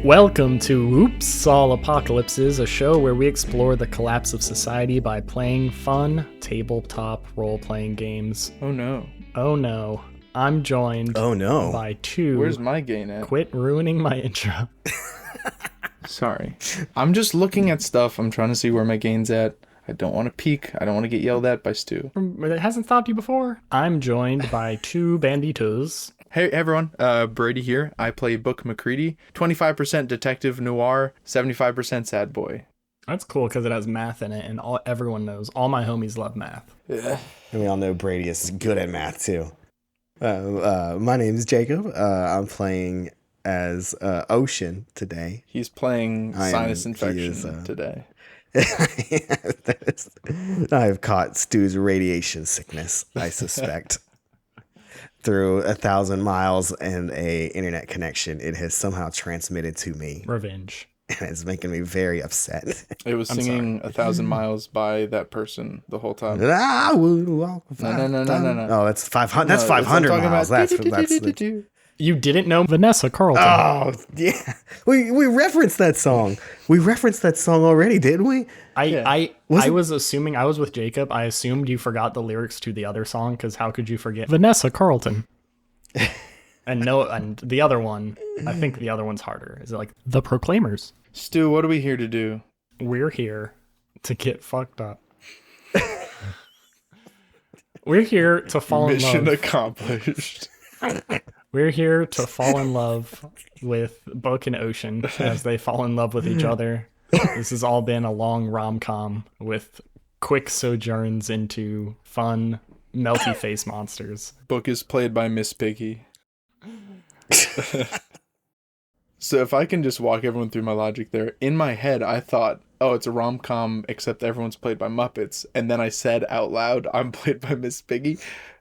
Welcome to Oops All Apocalypses, a show where we explore the collapse of society by playing fun tabletop role-playing games. Oh no. Oh no. I'm joined by two. Where's my gain at? Quit ruining my intro. Sorry. I'm just looking at stuff. I'm trying to see where my gain's at. I don't want to peek. I don't want to get yelled at by Stu. It hasn't stopped you before. I'm joined by two banditos. Hey everyone, Brady here. I play Book McCready. 25% detective noir, 75% sad boy. That's cool because it has math in it, and everyone knows. All my homies love math. And we all know Brady is good at math too. My name is Jacob. I'm playing as Ocean today. He's playing sinus infection today. I've caught Stu's radiation sickness, I suspect. Through 1,000 miles and a internet connection, it has somehow transmitted to me. Revenge. And it's making me very upset. It was singing 1,000 Miles by that person the whole time. I would walk No. Oh, that's 500. That's 500 miles. That's You didn't know Vanessa Carlton. Oh, yeah. We referenced that song. We referenced that song already, didn't we? I was assuming, I was with Jacob. I assumed you forgot the lyrics to the other song, because how could you forget Vanessa Carlton? And the other one, I think the other one's harder. Is it like The Proclaimers? Stu, what are we here to do? We're here to get fucked up. We're here to fall in love. Mission accomplished. We're here to fall in love with Book and Ocean as they fall in love with each other. This has all been a long rom-com with quick sojourns into fun, melty face monsters. Book is played by Miss Piggy. So if I can just walk everyone through my logic there, in my head I thought, oh, it's a rom-com except everyone's played by Muppets, and then I said out loud, I'm played by Miss Piggy.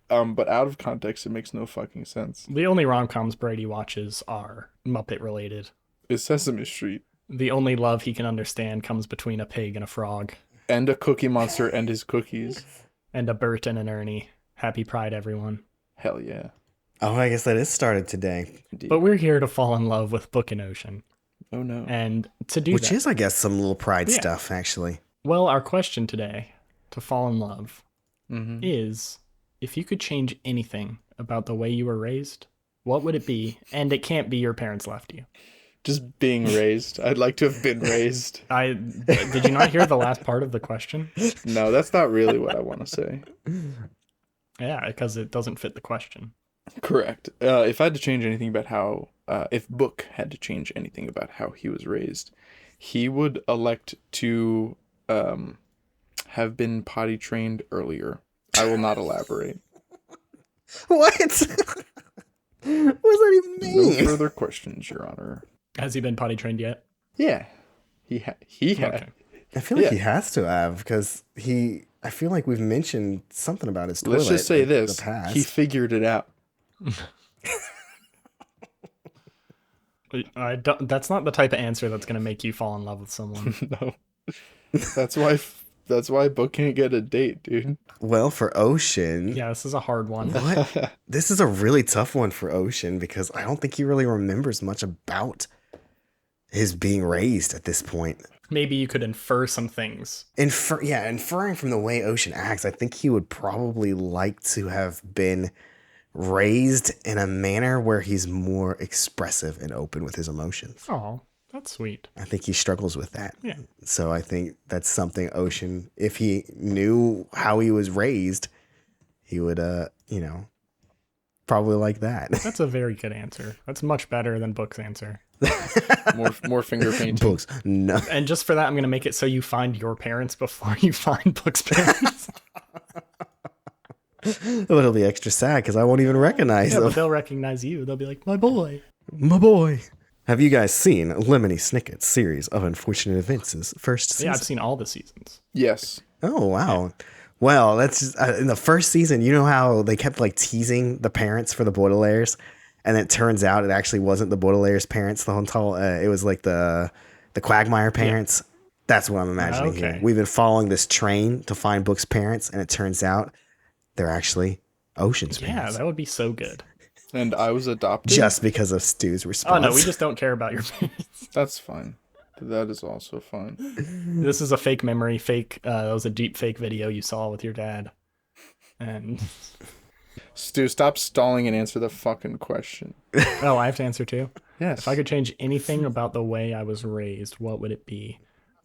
But out of context, it makes no fucking sense. The only rom-coms Brady watches are Muppet-related. It's Sesame Street. The only love he can understand comes between a pig and a frog. And a Cookie Monster and his cookies. And a Bert and an Ernie. Happy Pride, everyone. Hell yeah. Oh, I guess that is started today. Indeed. But we're here to fall in love with Book and Ocean. Oh no. And to do Which that, is, I guess, some little pride stuff, actually. well, our question today, to fall in love, is, if you could change anything about the way you were raised, what would it be? And it can't be your parents left you. Just being raised. I'd like to have been raised. Did you not hear the last part of the question? No, that's not really what I want to say. Yeah, because it doesn't fit the question. Correct. If I had to change anything about how, if Book had to change anything about how he was raised, he would elect to have been potty trained earlier. I will not elaborate. What? What does that even mean? No further questions, Your Honor. Has he been potty trained yet? Yeah. He had. Okay. I feel like he has to have, because I feel like we've mentioned something about his toilet. Let's just say this. The past. He figured it out. That's not the type of answer that's going to make you fall in love with someone. No. That's why Book can't get a date, dude. Well, for Ocean... Yeah, this is a hard one. What? This is a really tough one for Ocean, because I don't think he really remembers much about his being raised at this point. Maybe you could infer some things. Inferring from the way Ocean acts, I think he would probably like to have been raised in a manner where he's more expressive and open with his emotions. Oh, that's sweet. I think he struggles with that. Yeah. So I think that's something Ocean, if he knew how he was raised, he would, probably like that. That's a very good answer. That's much better than Book's answer. More finger painting. Books. No. And just for that, I'm going to make it so you find your parents before you find Book's parents. But it'll be extra sad because I won't even recognize them. But they'll recognize you. They'll be like, my boy. My boy. Have you guys seen Lemony Snicket's series of unfortunate events' first season? Yeah, I've seen all the seasons. Yes. Oh, wow. Yeah. Well, that's just, in the first season, you know how they kept like teasing the parents for the Baudelaires? And it turns out it actually wasn't the Baudelaire's parents the whole time. It was like the Quagmire parents. Yeah. That's what I'm imagining here. We've been following this train to find Book's parents, and it turns out they're actually Ocean's parents. Yeah, that would be so good. And I was adopted? Just because of Stu's Oh response. no, we just don't care about your parents. That's fine. That is also fine. This is a fake memory, that was a deep fake video you saw with your dad. And Stu, stop stalling and answer the fucking question. oh, I have to answer too. Yes. If I could change anything about the way I was raised, what would it be?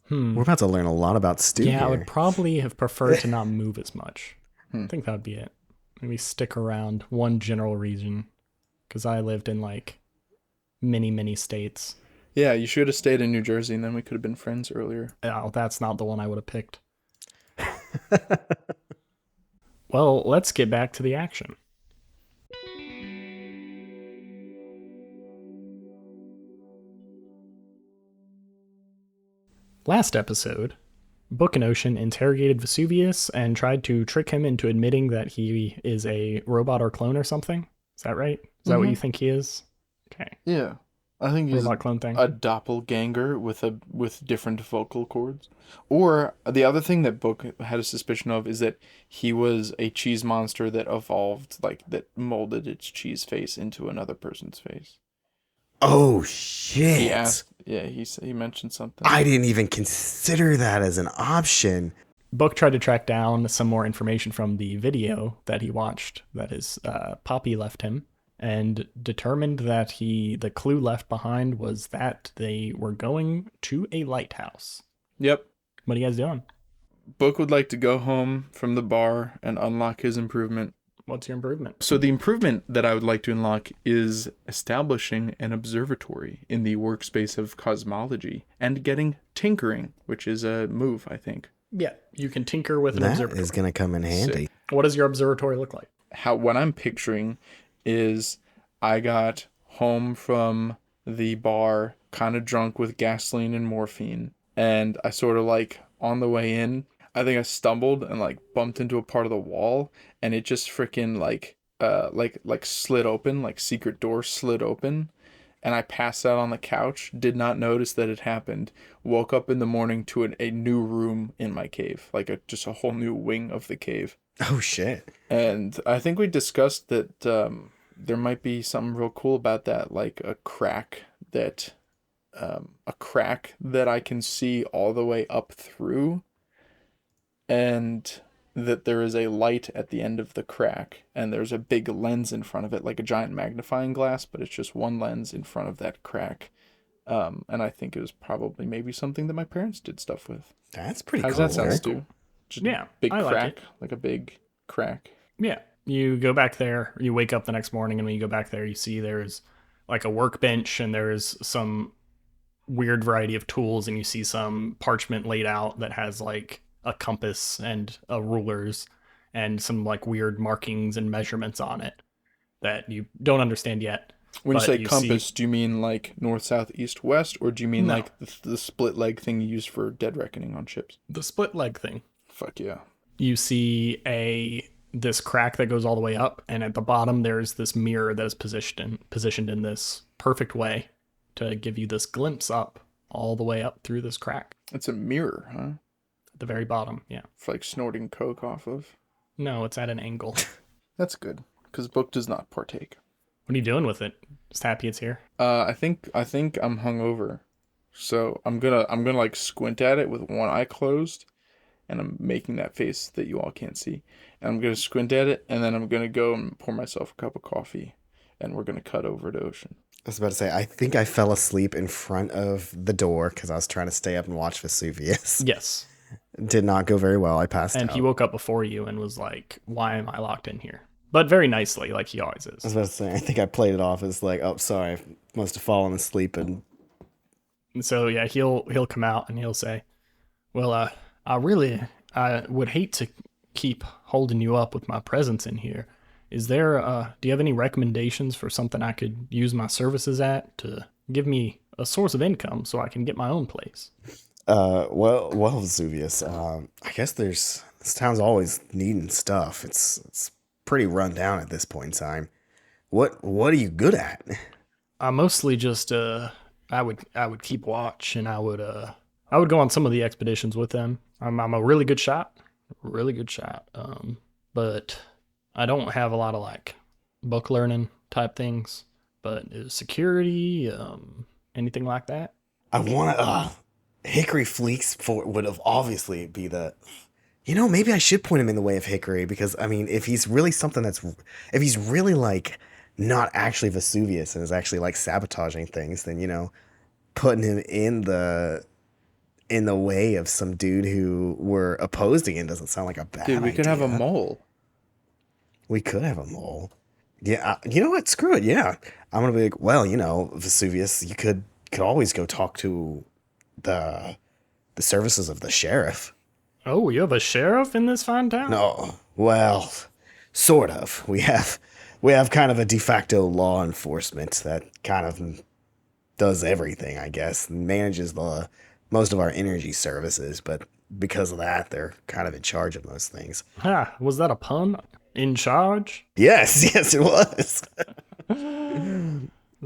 We're about to learn a lot about Stu Yeah, I here. would probably have preferred to not move as much. I think that would be it. Maybe stick around one general region, because I lived in like many states. Yeah, you should have stayed in New Jersey and then we could have been friends earlier. Oh, that's not the one I would have picked. Well, let's get back to the action. Last episode, Book and Ocean interrogated Vesuvius and tried to trick him into admitting that he is a robot or clone or something. Is that right? Is that what you think he is? Okay. Yeah. I think he's Robot clone thing. a doppelganger with different vocal cords. Or the other thing that Book had a suspicion of is that he was a cheese monster that evolved, like that molded its cheese face into another person's face. Oh shit! He asked, he mentioned something. I didn't even consider that as an option. Book tried to track down some more information from the video that he watched that his Poppy left him, and determined that the clue left behind was that they were going to a lighthouse. Yep. What are you guys doing? Book would like to go home from the bar and unlock his improvement. What's your improvement? So the improvement that I would like to unlock is establishing an observatory in the workspace of cosmology and getting tinkering, which is a move, I think. Yeah, you can tinker with an That observatory. is going to come in handy. What does your observatory look like? What I'm picturing is I got home from the bar kind of drunk with gasoline and morphine, and I sort of like on the way in, I think I stumbled and like bumped into a part of the wall, and it just freaking like slid open, like secret door slid open, and I passed out on the couch, did not notice that it happened, woke up in the morning to a new room in my cave, like just a whole new wing of the cave. Oh shit! And I think we discussed that there might be something real cool about that, like a crack that I can see all the way up through, and that there is a light at the end of the crack, and there's a big lens in front of it, like a giant magnifying glass, but it's just one lens in front of that crack. And I think it was probably maybe something that my parents did stuff with. That's pretty How's cool. that sound, Stu? Just Yeah, big I like crack, it. like a big crack. Yeah, you go back there, you wake up the next morning, and when you go back there, you see there's like a workbench, and there's some weird variety of tools, and you see some parchment laid out that has like a compass and rulers and some like weird markings and measurements on it that you don't understand yet. When you But say you compass, see- do you mean like north, south, east, west, or do you mean No. like the split leg thing you use for dead reckoning on ships? The split leg thing. Fuck yeah. You see this crack that goes all the way up, and at the bottom there's this mirror that is positioned in this perfect way to give you this glimpse up all the way up through this crack It's a mirror, huh? at the very bottom. Yeah. For like snorting coke off of. No, it's at an angle. That's good, because Book does not partake. What are you doing with it? Just happy it's here. I think I'm hungover, so I'm gonna like squint at it with one eye closed, and I'm making that face that you all can't see, and I'm gonna squint at it, and then I'm gonna go and pour myself a cup of coffee, and we're gonna cut over to Ocean. I was about to say, I think I fell asleep in front of the door because I was trying to stay up and watch Vesuvius. Yes. Did not go very well. I passed And out. he woke up before you and was like, "Why am I locked in here?" But very nicely, like he always I was is. about to say, I think I played it off as like, oh, sorry, I must have fallen asleep. And And so yeah, he'll come out and he'll say, "Well, I would hate to keep holding you up with my presence in here. Is there do you have any recommendations for something I could use my services at to give me a source of income so I can get my own place?" well, Vesuvius, I guess this town's always needing stuff. It's pretty run down at this point in time. What are you good at? I mostly just I would keep watch, and I would go on some of the expeditions with them. I'm a really good shot. Really good shot. But I don't have a lot of like book learning. type things, but security, anything like that? I want to. Hickory Fleeks for would have obviously be the. You know, maybe I should point him in the way of Hickory because I mean, if he's really something that's, if he's really like not actually Vesuvius and is actually like sabotaging things, then putting him in the way of some dude who we're opposing him doesn't sound like a bad Dude, we could have a idea. mole. We could have a mole. Yeah, you know what? Screw it. Yeah, I'm gonna be like, well, Vesuvius, you could always go talk to the the services of the sheriff. Oh, you have a sheriff in this fine town? No, well, sort of. We have kind of a de facto law enforcement that kind of does everything, I guess, and manages the most of our energy services, but because of that, they're kind of in charge of most things. Ha, was that a pun? In charge? Yes, yes, it was.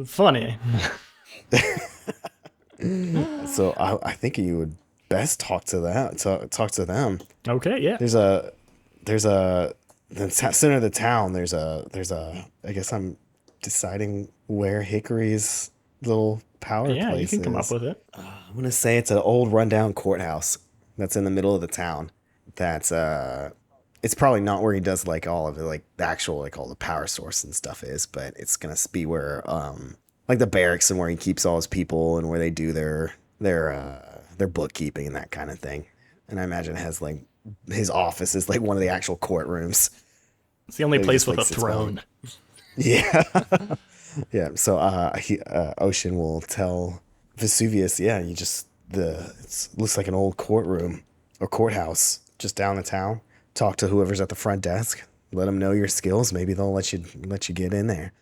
Funny. So I think you would best talk to that. Talk to them. Okay, yeah. There's a the center of the town. There's a. I guess I'm deciding where Hickory's little power Yeah, you place can come up is. with it. I'm gonna say it's an old rundown courthouse that's in the middle of the town. That's it's probably not where he does like all of it, like the actual like all the power source and stuff is, but it's gonna be where like the barracks and where he keeps all his people and where they do their bookkeeping and that kind of thing. And I imagine it has like his office is like one of the actual courtrooms. It's the only He place just with like a sits behind. throne. Yeah. Yeah. So Ocean will tell Vesuvius, yeah, it looks like an old courtroom or courthouse just down the town. Talk to whoever's at the front desk. Let them know your skills. Maybe they'll let you get in there.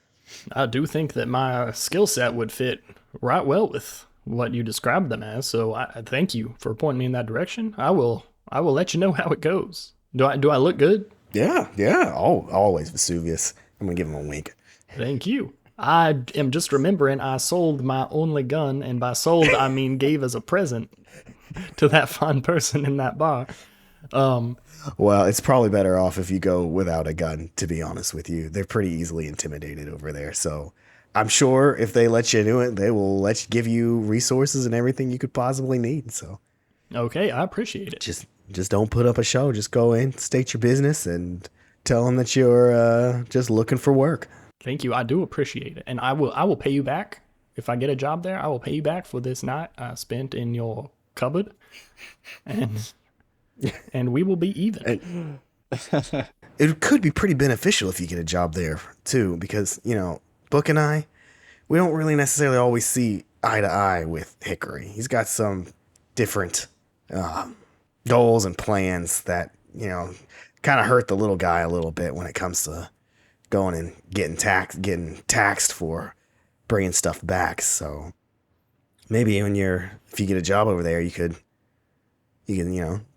I do think that my skill set would fit right well with what you described them as. So I thank you for pointing me in that direction. I will let you know how it goes. Do I look good? Yeah, yeah. Oh, always Vesuvius. I'm gonna give him a wink. Thank you. I am just remembering I sold my only gun, and by sold I mean gave as a present to that fine person in that bar. Well, it's probably better off if you go without a gun, to be honest with you. They're pretty easily intimidated over there. So I'm sure if they let you do it, they will give you resources and everything you could possibly need. So Okay, I appreciate it. just don't put up a show. Just go in, state your business, and tell them that you're just looking for work. Thank you. I do appreciate it, and I will pay you back if I get a job there. I will pay you back for this night I spent in your cupboard, and and we will be even. It could be pretty beneficial if you get a job there too, because Book and I, we don't really necessarily always see eye to eye with Hickory. He's got some different goals and plans that kind of hurt the little guy a little bit when it comes to going and getting taxed for bringing stuff back. So maybe if you get a job over there, you can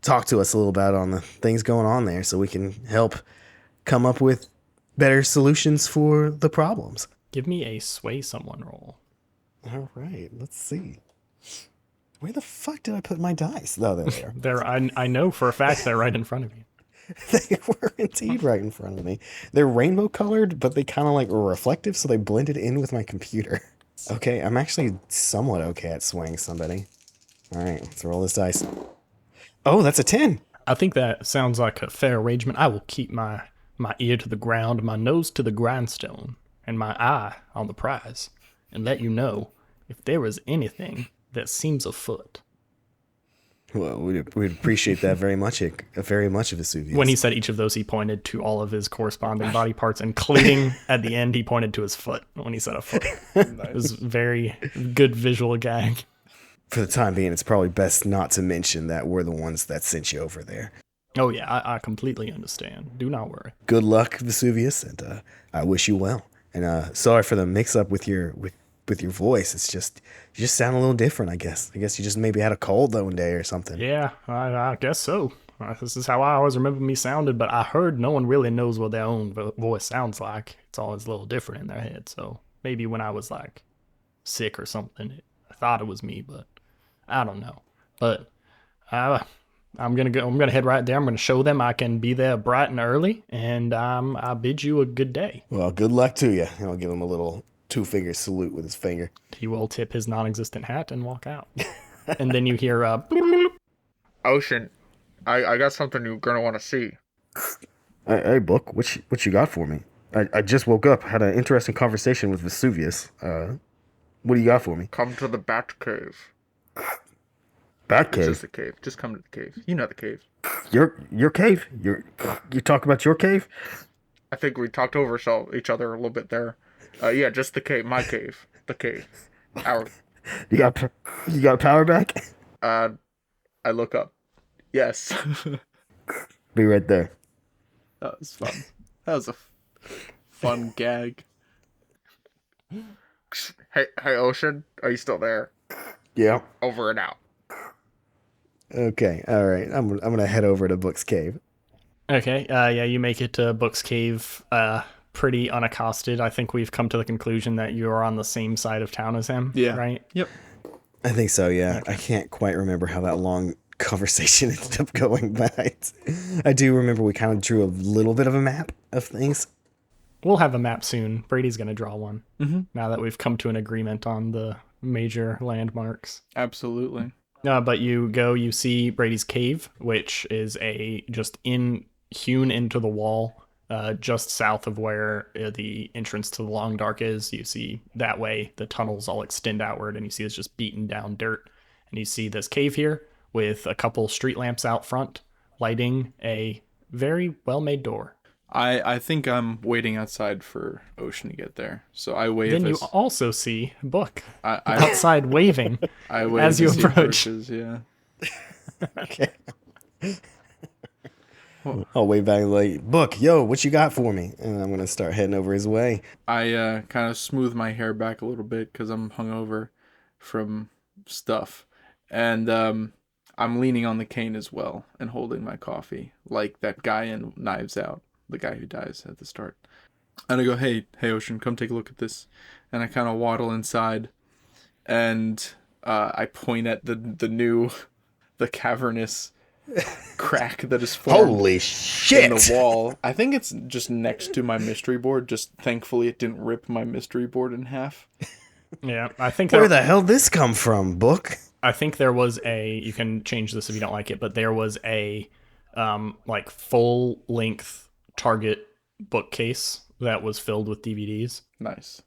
talk to us a little about on the things going on there, so we can help come up with better solutions for the problems. Give me a sway someone roll. All right, let's see. Where the fuck did I put my dice? Oh, there they are. I know for a fact they're right in front of you. They were indeed right in front of me. They're rainbow colored, but they kind of like were reflective, so they blended in with my computer. Okay, I'm actually somewhat okay at swaying somebody. All right, let's roll this dice. Oh, that's a 10. I think that sounds like a fair arrangement. I will keep my ear to the ground, my nose to the grindstone, and my eye on the prize, and let you know if there is anything that seems afoot. Well, we'd appreciate that very much, very much of Vesuvius. When he said each of those, he pointed to all of his corresponding body parts, including at the end, he pointed to his foot when he said a foot. It was very good visual gag. For the time being, it's probably best not to mention that we're the ones that sent you over there. Oh yeah, I completely understand. Do not worry. Good luck, Vesuvius, and I wish you well. And sorry for the mix-up with your voice. It's just you just sound a little different, I guess. I guess you just maybe had a cold that one day or something. Yeah, I guess so. This is how I always remember me sounded, but I heard no one really knows what their own voice sounds like. It's always a little different in their head. So maybe when I was like sick or something, I thought it was me, but I don't know. But I'm gonna go. I'm gonna head right there. I'm gonna show them I can be there bright and early, and I bid you a good day. Well, good luck to you. And I'll give him a little two-finger salute with his finger. He will tip his non-existent hat and walk out. And then you hear Ocean, I got something you're gonna want to see. Hey, Book, what you got for me? I just woke up, had an interesting conversation with Vesuvius. What do you got for me? Come to the Bat Cave. Bat It's cave. just a cave. Just come to the cave. You know the cave. Your cave. You talk about your cave. I think we talked over each other a little bit there. Yeah, just the cave. My cave. The cave. Our. You got power back. Uh, I look up. Yes. Be right there. That was fun. That was a fun gag. Hey, Ocean, are you still there? Yeah. Over and out. Okay. All right. I'm gonna head over to Book's cave. Okay, yeah, you make it to Book's Cave pretty unaccosted. I think we've come to the conclusion that you are on the same side of town as him, Yeah. right? Yep. I think so. Yeah. I can't quite remember how that long conversation ended up going, but I do remember we kind of drew a little bit of a map of things. We'll have a map soon. Brady's going to draw one now that we've come to an agreement on the major landmarks. Absolutely. But you see Brady's cave, which is just hewn into the wall, just south of where the entrance to the Long Dark is. You see that way the tunnels all extend outward, and you see it's just beaten down dirt. And you see this cave here with a couple street lamps out front, lighting a very well-made door. I think I'm waiting outside for Ocean to get there. So I wave Then you as also see Book I outside waving I wave as you he approach. approaches, yeah. Okay. I'll wave back like, Book, yo, what you got for me? And I'm gonna start heading over his way. I kind of smooth my hair back a little bit because I'm hungover from stuff, and I'm leaning on the cane as well and holding my coffee like that guy in Knives Out, the guy who dies at the start. And I go, hey, Ocean, come take a look at this. And I kind of waddle inside, and I point at the cavernous crack that is formed Holy in shit! the wall. I think it's just next to my mystery board. Just thankfully it didn't rip my mystery board in half. Yeah, I think Where the hell this come from, Book? I think there was you can change this if you don't like it, but there was a like full length Target bookcase that was filled with DVDs. Nice.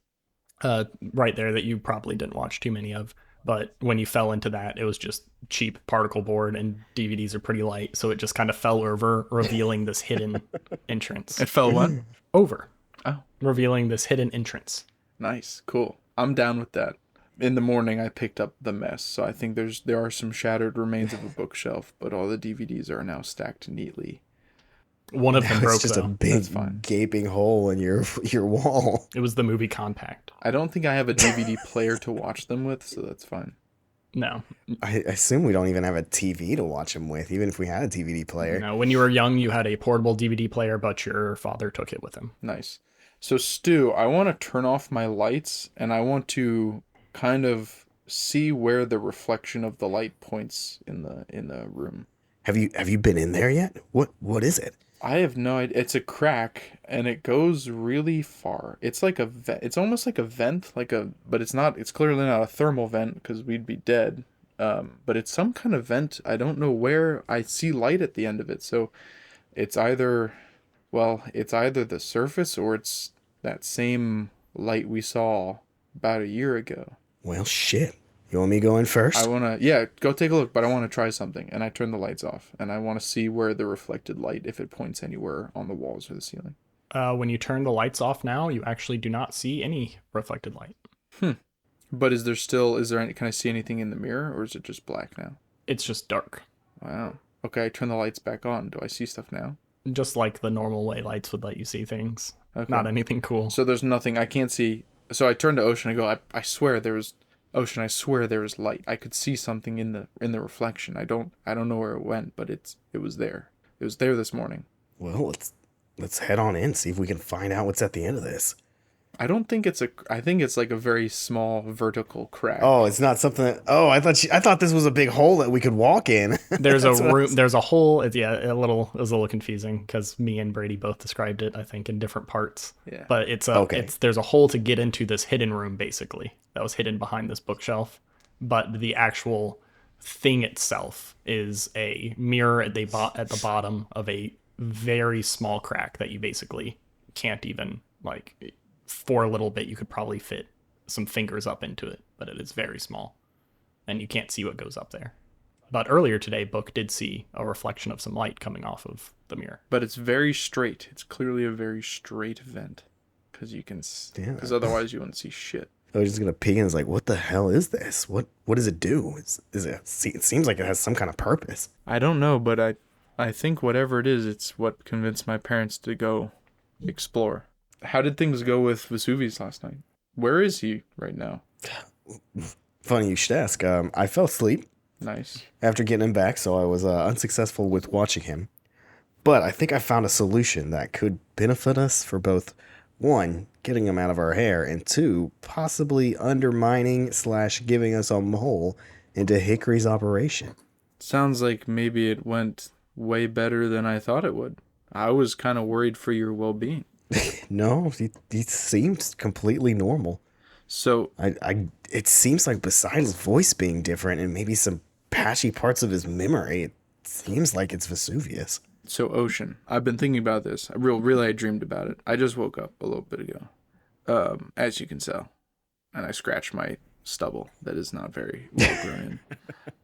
Right there that you probably didn't watch too many of. But when you fell into that, it was just cheap particle board, and DVDs are pretty light, so it just kind of fell over, revealing this hidden entrance. It fell what? Over. Oh. Revealing this hidden entrance. Nice. Cool. I'm down with that. In the morning I picked up the mess, so I think there are some shattered remains of a bookshelf, but all the DVDs are now stacked neatly. One of them broke, It's just a though. big fine. gaping hole in your wall. It was the movie Compact. I don't think I have a DVD player to watch them with, so that's fine. No. I assume we don't even have a TV to watch them with, even if we had a DVD player. No, when you were young, you had a portable DVD player, but your father took it with him. Nice. So Stu, I want to turn off my lights, and I want to kind of see where the reflection of the light points in the room. Have you been in there yet? What is it? I have no idea. It's a crack, and it goes really far. It's like it's almost like a vent, but it's not. It's clearly not a thermal vent because we'd be dead. But it's some kind of vent. I don't know where. I see light at the end of it, so it's either the surface or it's that same light we saw about a year ago. Well, shit. You want me going first? Go take a look, but I want to try something. And I turn the lights off, and I want to see where the reflected light, if it points anywhere on the walls or the ceiling. When you turn the lights off now, you actually do not see any reflected light. But can I see anything in the mirror, or is it just black now? It's just dark. Wow. Okay, I turn the lights back on. Do I see stuff now? Just like the normal way lights would let you see things. Okay. Not anything cool. So there's nothing, I can't see. So I turn to Ocean and go, I swear there was... Ocean, I swear there was light. I could see something in the reflection. I don't know where it went, but it was there. It was there this morning. Well, let's head on in, see if we can find out what's at the end of this. I don't think it's a. I think it's like a very small vertical crack. Oh, it's not something that. Oh, I thought this was a big hole that we could walk in. There's a That's what I room. was- There's a hole. Yeah, it was a little confusing because me and Brady both described it, I think, in different parts. Yeah. But Okay. there's a hole to get into this hidden room, basically, that was hidden behind this bookshelf. But the actual thing itself is a mirror at the bottom of a very small crack that you basically can't even like. For a little bit, you could probably fit some fingers up into it, but it is very small, and you can't see what goes up there. But earlier today, Book did see a reflection of some light coming off of the mirror. But it's very straight. It's clearly a very straight vent, because you can. Yeah. Because otherwise you wouldn't see shit. I was just gonna peek and it's like, what the hell is this? What does it do? Is it? It seems like it has some kind of purpose. I don't know, but I think whatever it is, it's what convinced my parents to go explore. How did things go with Vesuvius last night? Where is he right now? Funny you should ask. I fell asleep Nice. after getting him back, so I was unsuccessful with watching him. But I think I found a solution that could benefit us for both, one, getting him out of our hair, and two, possibly undermining / giving us a mole into Hickory's operation. Sounds like maybe it went way better than I thought it would. I was kind of worried for your well-being. No, he seems completely normal. So, It seems like besides his voice being different and maybe some patchy parts of his memory, it seems like it's Vesuvius. Ocean. I've been thinking about this. Really, I dreamed about it. I just woke up a little bit ago, as you can tell, and I scratched my stubble that is not very well grown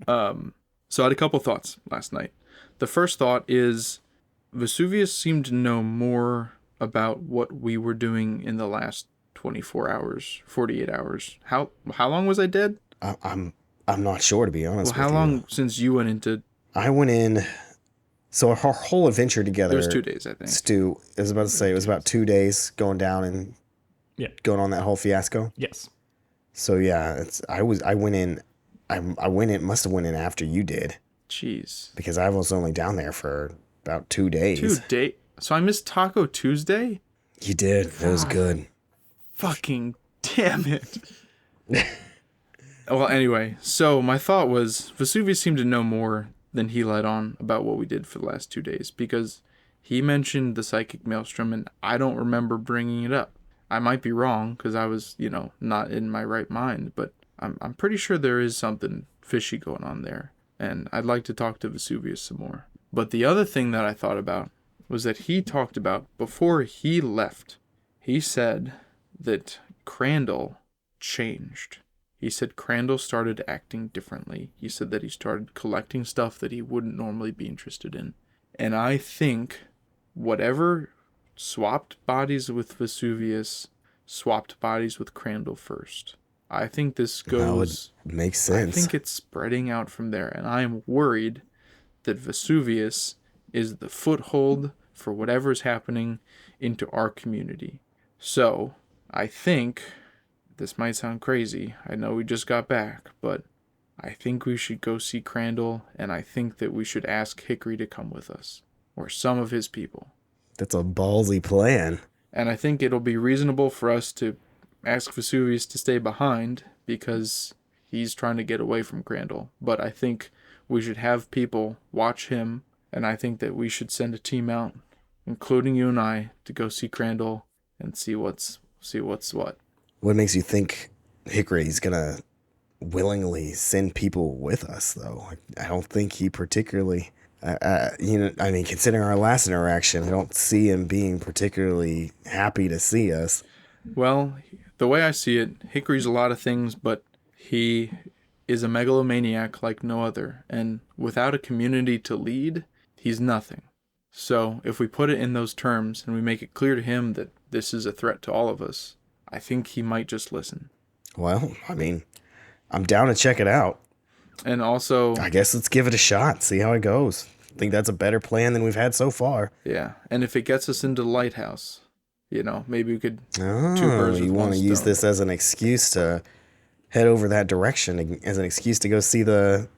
in. So I had a couple thoughts last night. The first thought is Vesuvius seemed to know more about what we were doing in the last 24 hours, 48 hours. How long was I dead? I'm not sure, to be honest. Well, how with you. long since you went into? I went in. So our whole adventure together. It was 2 days, I think. Stu, I was about to say it was about 2 days going down and Yeah. going on that whole fiasco. Yes. So yeah, I went in. I went in. Must have went in after you did Jeez. because I was only down there for about 2 days. 2 days. So I missed Taco Tuesday? You did. It was good. Fucking damn it. Well, anyway, so my thought was Vesuvius seemed to know more than he let on about what we did for the last 2 days because he mentioned the psychic maelstrom and I don't remember bringing it up. I might be wrong because I was, not in my right mind, but I'm pretty sure there is something fishy going on there. And I'd like to talk to Vesuvius some more. But the other thing that I thought about was that he talked about before he left, he said that Crandall changed. He said Crandall started acting differently. He said that he started collecting stuff that he wouldn't normally be interested in. And I think whatever swapped bodies with Vesuvius swapped bodies with Crandall first. I think this goes... That would make I sense. think it's spreading out from there. And I am worried that Vesuvius is the foothold for whatever's happening into our community. So, I think... This might sound crazy. I know we just got back, but I think we should go see Crandall, and I think that we should ask Hickory to come with us, or some of his people. That's a ballsy plan. And I think it'll be reasonable for us to ask Vesuvius to stay behind, because he's trying to get away from Crandall. But I think we should have people watch him, and I think that we should send a team out, including you and I, to go see Crandall and see what's what. What makes you think Hickory's gonna willingly send people with us, though? I don't think he particularly, considering our last interaction, I don't see him being particularly happy to see us. Well, the way I see it, Hickory's a lot of things, but he is a megalomaniac like no other. And without a community to lead, he's nothing. So if we put it in those terms and we make it clear to him that this is a threat to all of us, I think he might just listen. Well, I'm down to check it out. And also... I guess let's give it a shot, see how it goes. I think that's a better plan than we've had so far. Yeah, and if it gets us into the lighthouse, maybe we could... Oh, two birds with you one want to use stone. this as an excuse to head over that direction, as an excuse to go see the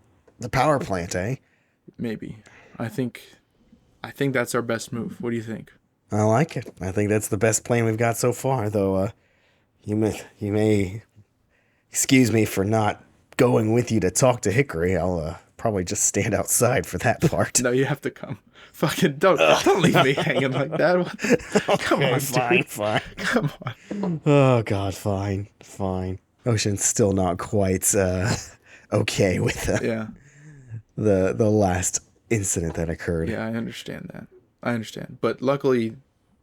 power plant, eh? Maybe. I think that's our best move. What do you think? I like it. I think that's the best plan we've got so far, though. You may excuse me for not going with you to talk to Hickory. I'll probably just stand outside for that part. No, you have to come. Fucking don't leave me hanging like that. Come Okay, on, fine, dude. fine. Come on. Oh God, fine, fine. Ocean's still not quite okay with Yeah. the last incident that occurred. Yeah, I understand that. I understand. But luckily,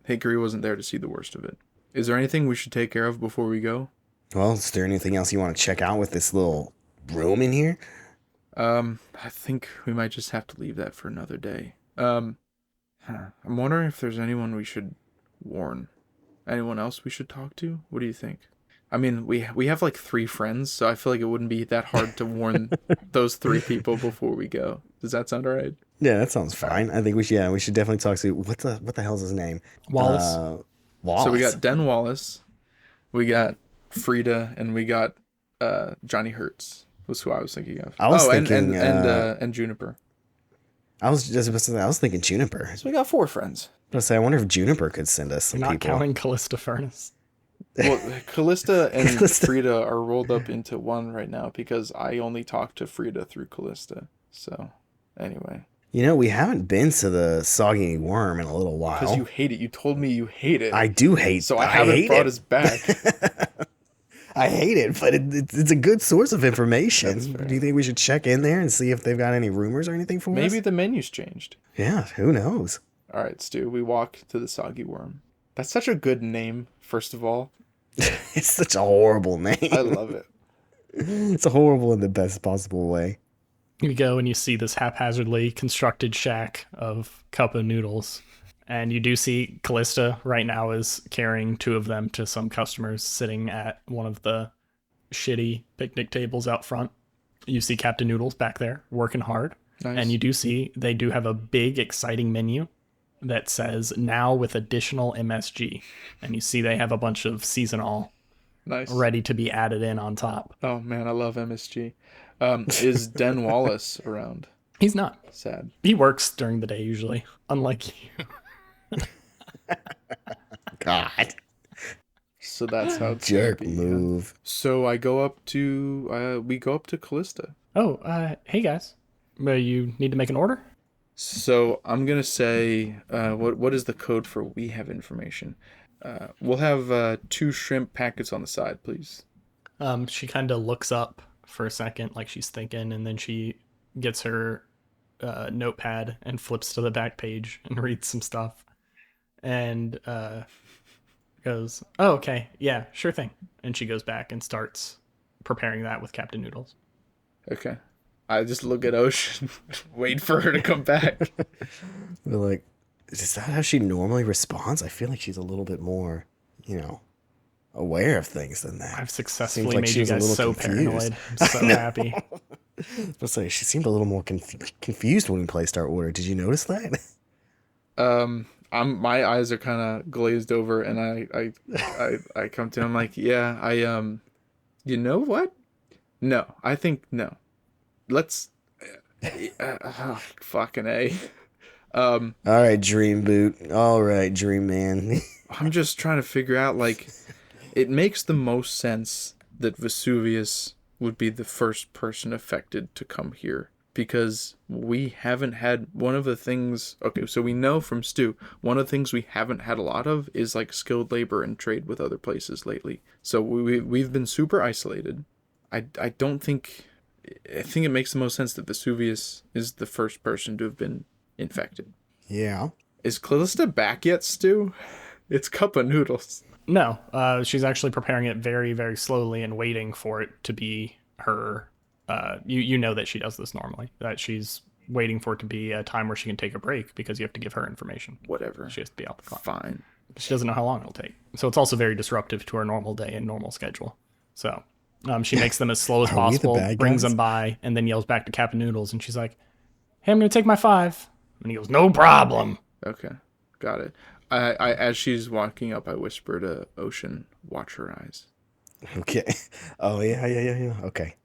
Hickory wasn't there to see the worst of it. Is there anything we should take care of before we go? Well, is there anything else you want to check out with this little room in here? I think we might just have to leave that for another day. I'm wondering if there's anyone we should warn. Anyone else we should talk to? What do you think? I mean, we have like 3 friends, so I feel like it wouldn't be that hard to warn those 3 people before we go. Does that sound alright? Yeah, that sounds fine. I think we should definitely talk to what the hell's his name? Wallace. Wallace. So we got Den Wallace, we got Frida, and we got Johnny Hertz. Was who I was thinking of. I was thinking and Juniper. I was just about to say, I was thinking Juniper. So we got 4 friends. I wonder if Juniper could send us some You're not people. counting Callista Furnace. Well, Callista and Callista. Frida are rolled up into one right now because I only talk to Frida through Callista. So, anyway. You know, we haven't been to the Soggy Worm in a little while. Because you hate it. You told me you hate it. I do hate. So I haven't hate brought it. us back. I hate it, but it's a good source of That's information. fair. Do you think we should check in there and see if they've got any rumors or anything for us? Maybe the menu's changed. Yeah, who knows? All right, Stu. We walk to the Soggy Worm. That's such a good name, first of all. It's such a horrible name. I love it. It's a horrible in the best possible way. You go and you see this haphazardly constructed shack of cup of noodles. And you do see Callista right now is carrying 2 of them to some customers sitting at one of the shitty picnic tables out front. You see Captain Noodles back there working hard. Nice. And you do see they do have a big, exciting menu that says now with additional MSG. And you see they have a bunch of seasonal Nice. ready to be added in on top. Oh, man, I love MSG. Is Den Wallace around? He's not. Sad. He works during the day usually, unlike you. God, So that's how it's jerk gonna be, move. So I go up to we go up to Callista. Oh, hey guys. You need to make an order? So I'm gonna say what is the code for we have information? We'll have 2 shrimp packets on the side, please. She kind of looks up for a second, like she's thinking, and then she gets her notepad and flips to the back page and reads some stuff. And goes, oh, okay, yeah, sure thing. And she goes back and starts preparing that with Captain Noodles. Okay. I just look at Ocean, wait for her to come back. We're like, is that how she normally responds? I feel like she's a little bit more, aware of things than that. I've successfully Seems like made she you was a guys so little confused. paranoid. I'm so happy. Let's say she seemed a little more confused when we placed our order. Did you notice that? My eyes are kind of glazed over, and I come to him like, yeah, you know what? No, I think no. Let's, fucking A. All right, Dream Boot. All right, Dream Man. I'm just trying to figure out, like, it makes the most sense that Vesuvius would be the first person affected to come here. Because we haven't had one of the things... Okay, so we know from Stu, one of the things we haven't had a lot of is, like, skilled labor and trade with other places lately. So we've been super isolated. I don't think... I think it makes the most sense that Vesuvius is the first person to have been infected. Yeah. Is Callista back yet, Stu? It's cup of noodles. No, she's actually preparing it very, very slowly and waiting for it to be her... You know that she does this normally, that she's waiting for it to be a time where she can take a break because you have to give her information. Whatever. She has to be out the clock. Fine. She doesn't know how long it'll take. So it's also very disruptive to her normal day and normal schedule. So she makes them as slow as Are we the possible, bad brings guys? them by, and then yells back to Captain Noodles. And she's like, hey, I'm going to take my 5. And he goes, no problem. Okay. Got it. I as she's walking up, I whisper to Ocean, watch her eyes. Okay. Oh, yeah. Okay.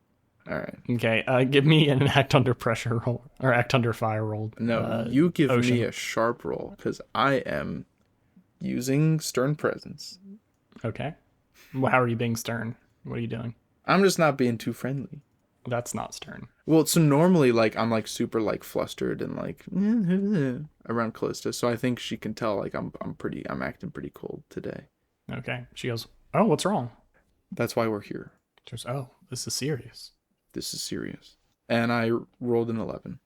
All right. Okay, give me an act under pressure roll, or act under fire roll. No, you give Ocean. me a sharp roll, because I am using Stern Presence. Okay. Well, how are you being stern? What are you doing? I'm just not being too friendly. That's not stern. Well, so normally, like, I'm like super like flustered and like around Callista, so I think she can tell like I'm acting pretty cold today. Okay. She goes, "Oh, what's wrong?" That's why we're here. She goes, "Oh, this is serious." This is serious. And I rolled an 11.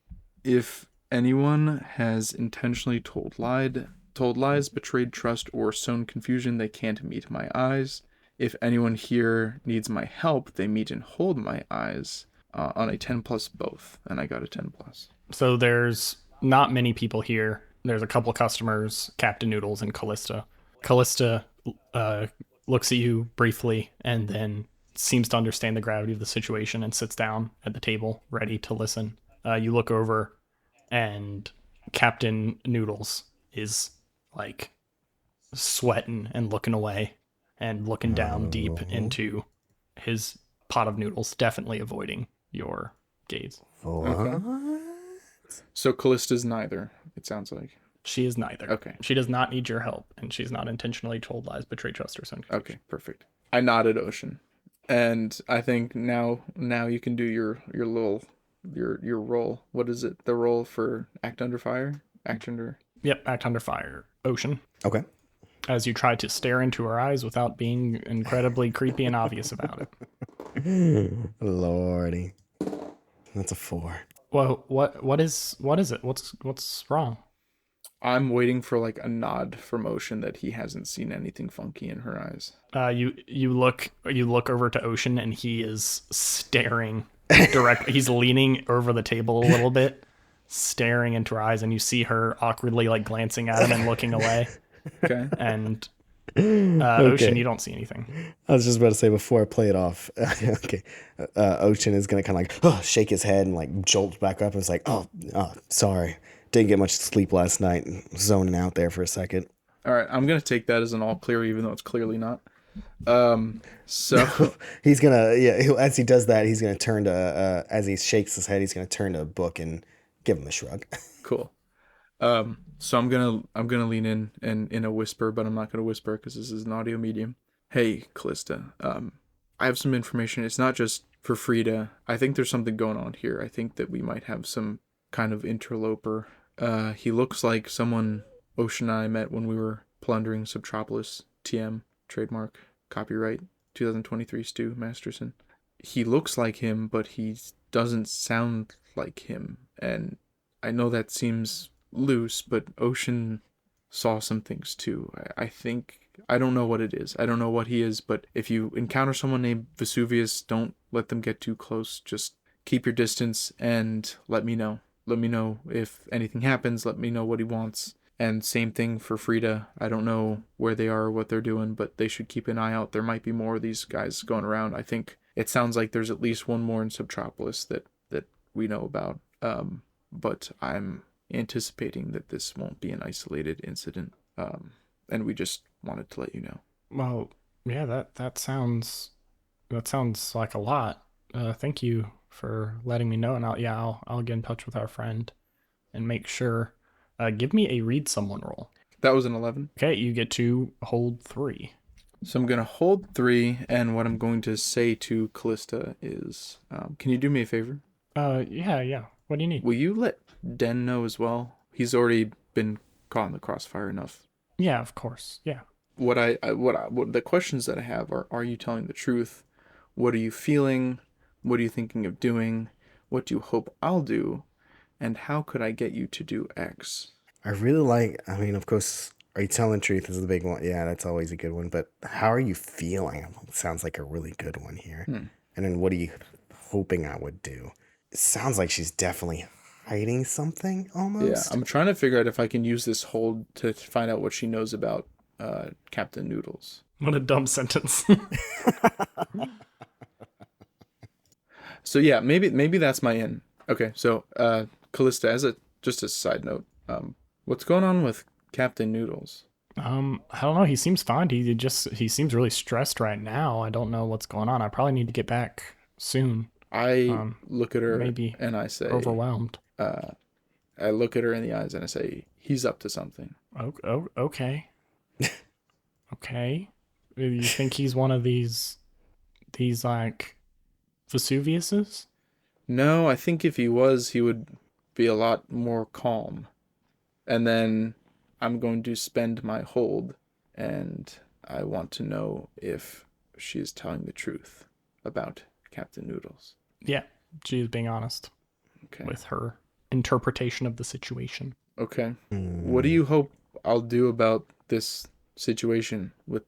If anyone has intentionally told lies, betrayed trust, or sown confusion, they can't meet my eyes. If anyone here needs my help, they meet and hold my eyes on a 10 plus both. And I got a 10 plus. So there's not many people here. There's a couple customers, Captain Noodles and Callista. Callista looks at you briefly and then seems to understand the gravity of the situation and sits down at the table, ready to listen. You look over, and Captain Noodles is like sweating and looking away and looking down deep into his pot of noodles, definitely avoiding your gaze. What? So Callista's neither, it sounds like. She is neither. Okay. She does not need your help, and she's not intentionally told lies, betrayed trust, or something. Okay, perfect. I nodded Ocean. And I think now you can do your little your role. What is it? The role for act under fire? Act under Yep, act under fire. Ocean. Okay. As you try to stare into her eyes without being incredibly creepy and obvious about it. Lordy. That's a 4. Well, what is it? What's wrong? I'm waiting for like a nod from Ocean that he hasn't seen anything funky in her eyes. You look over to Ocean, and he is staring directly. He's leaning over the table a little bit, staring into her eyes, and you see her awkwardly like glancing at him and looking away. Okay. And Ocean, you don't see anything. I was just about to say before I play it off. Okay. Ocean is going to kind of like shake his head and like jolt back up and it's like, oh, sorry. Didn't get much sleep last night. Zoning out there for a second. All right, I'm gonna take that as an all clear, even though it's clearly not. So He's going to, as he does that, he's going to turn to, as he shakes his head, he's going to turn to a book and give him a shrug. cool. So I'm gonna lean in and in a whisper, but I'm not gonna whisper because this is an audio medium. Hey, Callista. I have some information. It's not just for Frida. I think there's something going on here. I think that we might have some kind of interloper. He looks like someone Ocean and I met when we were plundering Subtropolis. TM, trademark, copyright, 2023 Stu Masterson. He looks like him, but he doesn't sound like him. And I know that seems loose, but Ocean saw some things too. I think, I don't know what it is. I don't know what he is, but if you encounter someone named Vesuvius, don't let them get too close. Just keep your distance and let me know. Let me know if anything happens. Let me know what he wants. And same thing for Frida. I don't know where they are or what they're doing, but they should keep an eye out. There might be more of these guys going around. I think it sounds like there's at least one more in Subtropolis that we know about. But I'm anticipating that this won't be an isolated incident. And we just wanted to let you know. Well, yeah, that sounds like a lot. Thank you for letting me know, and I'll get in touch with our friend and make sure. Give me a read someone roll. That was an 11. Okay, you get to hold 3. So I'm going to hold 3, and what I'm going to say to Callista is, can you do me a favor? Yeah. What do you need? Will you let Den know as well? He's already been caught in the crossfire enough. Yeah, of course. Yeah. What the questions that I have are you telling the truth? What are you feeling? What are you thinking of doing? What do you hope I'll do? And how could I get you to do X? I really like, I mean, of course, are you telling the truth is the big one. Yeah, that's always a good one. But how are you feeling? Sounds like a really good one here. And then what are you hoping I would do? It sounds like she's definitely hiding something almost. Yeah, I'm trying to figure out if I can use this hold to find out what she knows about Captain Noodles. What a dumb sentence. So yeah, maybe that's my in. Okay, so Callista, just a side note, what's going on with Captain Noodles? I don't know. He seems fine. He seems really stressed right now. I don't know what's going on. I probably need to get back soon. I look at her maybe and I say, overwhelmed. I look at her in the eyes and I say, he's up to something. Okay. Okay. You think he's one of these like Vesuviuses? No, I think if he was, he would be a lot more calm. And then I'm going to spend my hold, and I want to know if she is telling the truth about Captain Noodles. Yeah, she is being honest Okay. with her interpretation of the situation. Okay. What do you hope I'll do about this situation with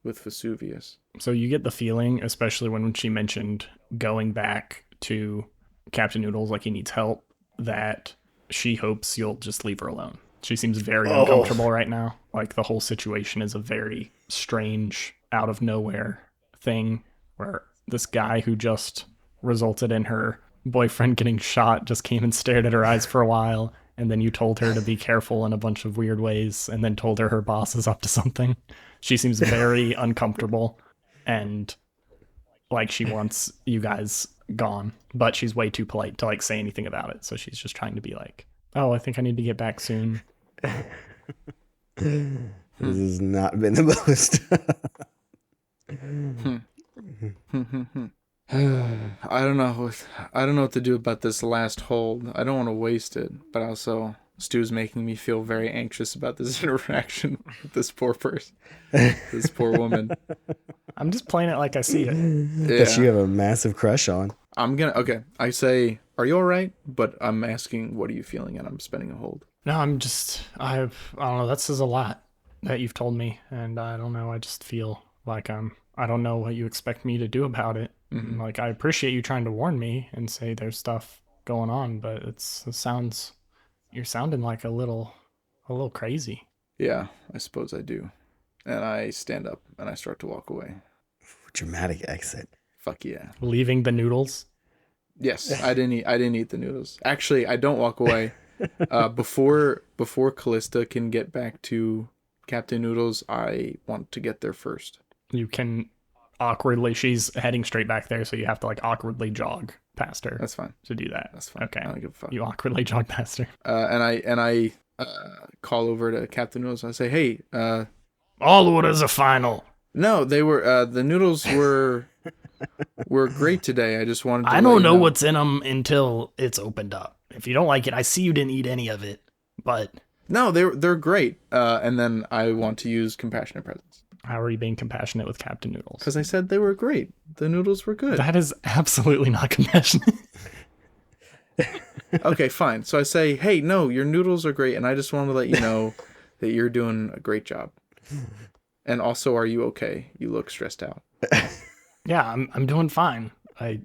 Vesuvius? So you get the feeling, especially when she mentioned going back to Captain Noodles like he needs help, that she hopes you'll just leave her alone. She seems very uncomfortable right now. Like the whole situation is a very strange, out of nowhere thing where this guy who just resulted in her boyfriend getting shot just came and stared at her eyes for a while, and then you told her to be careful in a bunch of weird ways, and then told her boss is up to something. She seems very uncomfortable and like she wants you guys gone, but she's way too polite to like say anything about it. So she's just trying to be like, oh, I think I need to get back soon. This has not been the most. I don't know. I don't know what to do about this last hold. I don't want to waste it, but also Stu's making me feel very anxious about this interaction with this poor person, this poor woman. I'm just playing it like I see it. That you have a massive crush on. Okay. I say, are you all right? But I'm asking, what are you feeling? And I'm spending a hold. No, I don't know. That says a lot that you've told me. And I don't know. I just feel like I don't know what you expect me to do about it. Mm-hmm. Like, I appreciate you trying to warn me and say there's stuff going on, but you're sounding like a little crazy. Yeah, I suppose I do. And I stand up and I start to walk away. Dramatic exit. Fuck yeah. Leaving the noodles? Yes, I didn't eat the noodles. Actually, I don't walk away. Before Callista can get back to Captain Noodles, I want to get there first. You can awkwardly, she's heading straight back there, so you have to like awkwardly jog past her. That's fine. To do that. That's fine. Okay. I don't give a fuck. You awkwardly jog past her. And I call over to Captain Noodles. I say, hey, all orders are final. No, they were the noodles were great today. I just wanted to I don't know what's in them until it's opened up. If you don't like it, I see you didn't eat any of it, but no, they're great. And then I want to use compassionate presence. How are you being compassionate with Captain Noodles? Because I said they were great. The noodles were good. That is absolutely not compassionate. Okay, fine. So I say, hey, no, your noodles are great, and I just want to let you know that you're doing a great job. And also, are you okay? You look stressed out. Yeah, I'm doing fine. I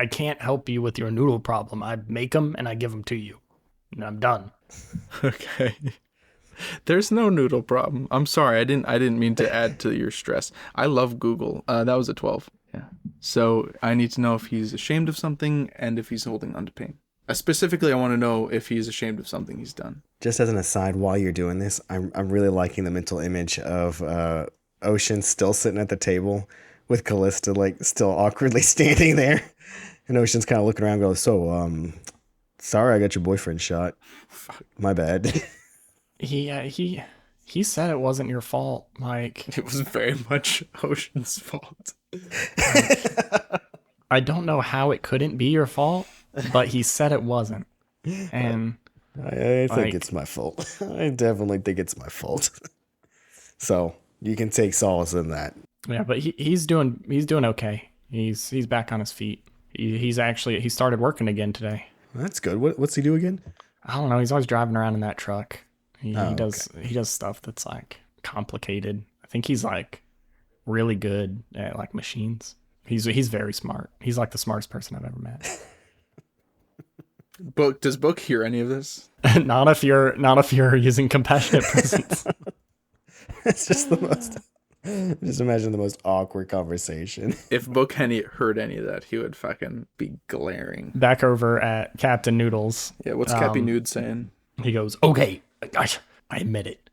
can't help you with your noodle problem. I make them and I give them to you, and I'm done. Okay. There's no noodle problem. I'm sorry. I didn't mean to add to your stress. I love Google. That was a 12. Yeah. So I need to know if he's ashamed of something and if he's holding on to pain. Specifically, I want to know if he's ashamed of something he's done. Just as an aside, while you're doing this, I'm really liking the mental image of Ocean still sitting at the table with Callista like still awkwardly standing there, and Ocean's kind of looking around, going, "So, sorry, I got your boyfriend shot. My bad." He said it wasn't your fault. Like, it was very much Ocean's fault. I don't know how it couldn't be your fault, but he said it wasn't. And I think it's my fault. I definitely think it's my fault. So you can take solace in that. Yeah, but he's doing okay. He's back on his feet. He started working again today. That's good. What's he do again? I don't know. He's always driving around in that truck. He does stuff that's like complicated. I think he's like really good at like machines. He's very smart. He's like the smartest person I've ever met. Does Book hear any of this? Not if you're using compassionate presence. It's just the most. Just imagine the most awkward conversation. If Book heard any of that, he would fucking be glaring. Back over at Captain Noodles. Yeah, what's Cappy Nude saying? He goes, okay, I admit it.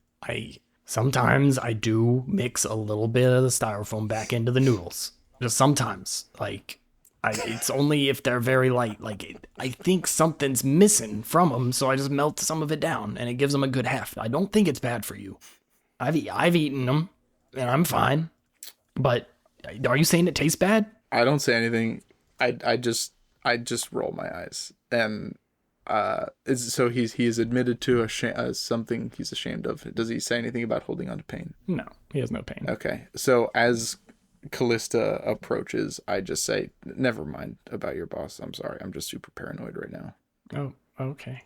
Sometimes I do mix a little bit of the styrofoam back into the noodles. Just sometimes. Like, it's only if they're very light. Like, I think something's missing from them, so I just melt some of it down, and it gives them a good heft. I don't think it's bad for you. I've eaten them. and I'm fine. But are you saying it tastes bad? I don't say anything. I just roll my eyes, and so he is admitted to something he's ashamed of. Does he say anything about holding on to pain? No, he has no pain. Okay, so as Callista approaches, I just say, "Never mind about your boss. I'm sorry. I'm just super paranoid right now." Oh, okay.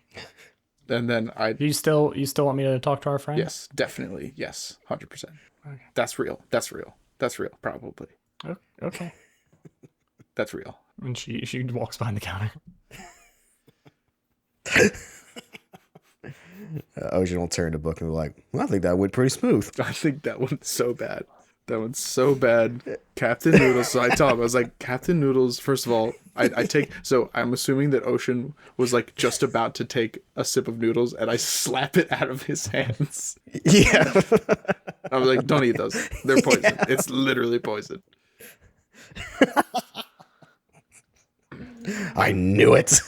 And then You still want me to talk to our friend? yes, definitely, yes, 100%. Okay. That's real. That's real. That's real. Probably. Okay. That's real. And she walks behind the counter. Ocean will turn to Book and be like, well, I think that went pretty smooth. I think that one's so bad. That one's so bad. Captain Noodles. So I tell him, I was like, Captain Noodles, first of all, so I'm assuming that Ocean was like just about to take a sip of noodles and I slap it out of his hands. Yeah. I was like, don't eat those. They're poison. Yeah. It's literally poison. I knew it.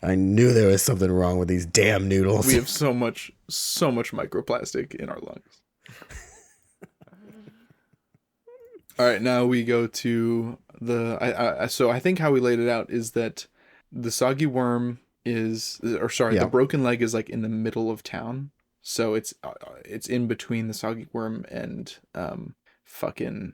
I knew there was something wrong with these damn noodles. We have so much microplastic in our lungs. All right, now we go to so I think how we laid it out is that the soggy worm the broken leg is like in the middle of town. So it's in between the soggy worm and fucking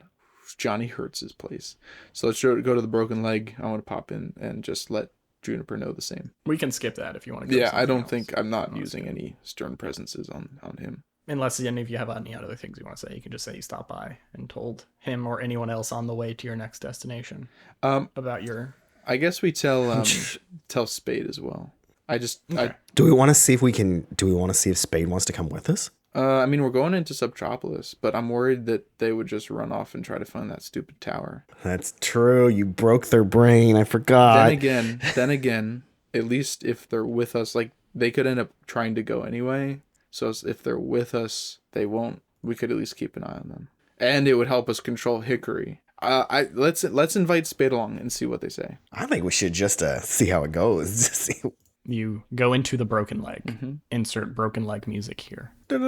Johnny Hertz's place. So let's go to the broken leg. I want to pop in and just let Juniper know the same. We can skip that if you want to go. Yeah, I don't think I'm not using any stern presences on him. Unless any of you have any other things you want to say, you can just say you stopped by and told him or anyone else on the way to your next destination about your. I guess we tell Spade as well. Do we want to see if Spade wants to come with us? I mean, we're going into Subtropolis, but I'm worried that they would just run off and try to find that stupid tower. That's true. You broke their brain. I forgot. Then again, at least if they're with us, like they could end up trying to go anyway. So if they're with us, they won't. We could at least keep an eye on them, and it would help us control Hickory. Let's invite Spade along and see what they say. I think we should just see how it goes. You go into the broken leg. Mm-hmm. Insert broken leg music here. You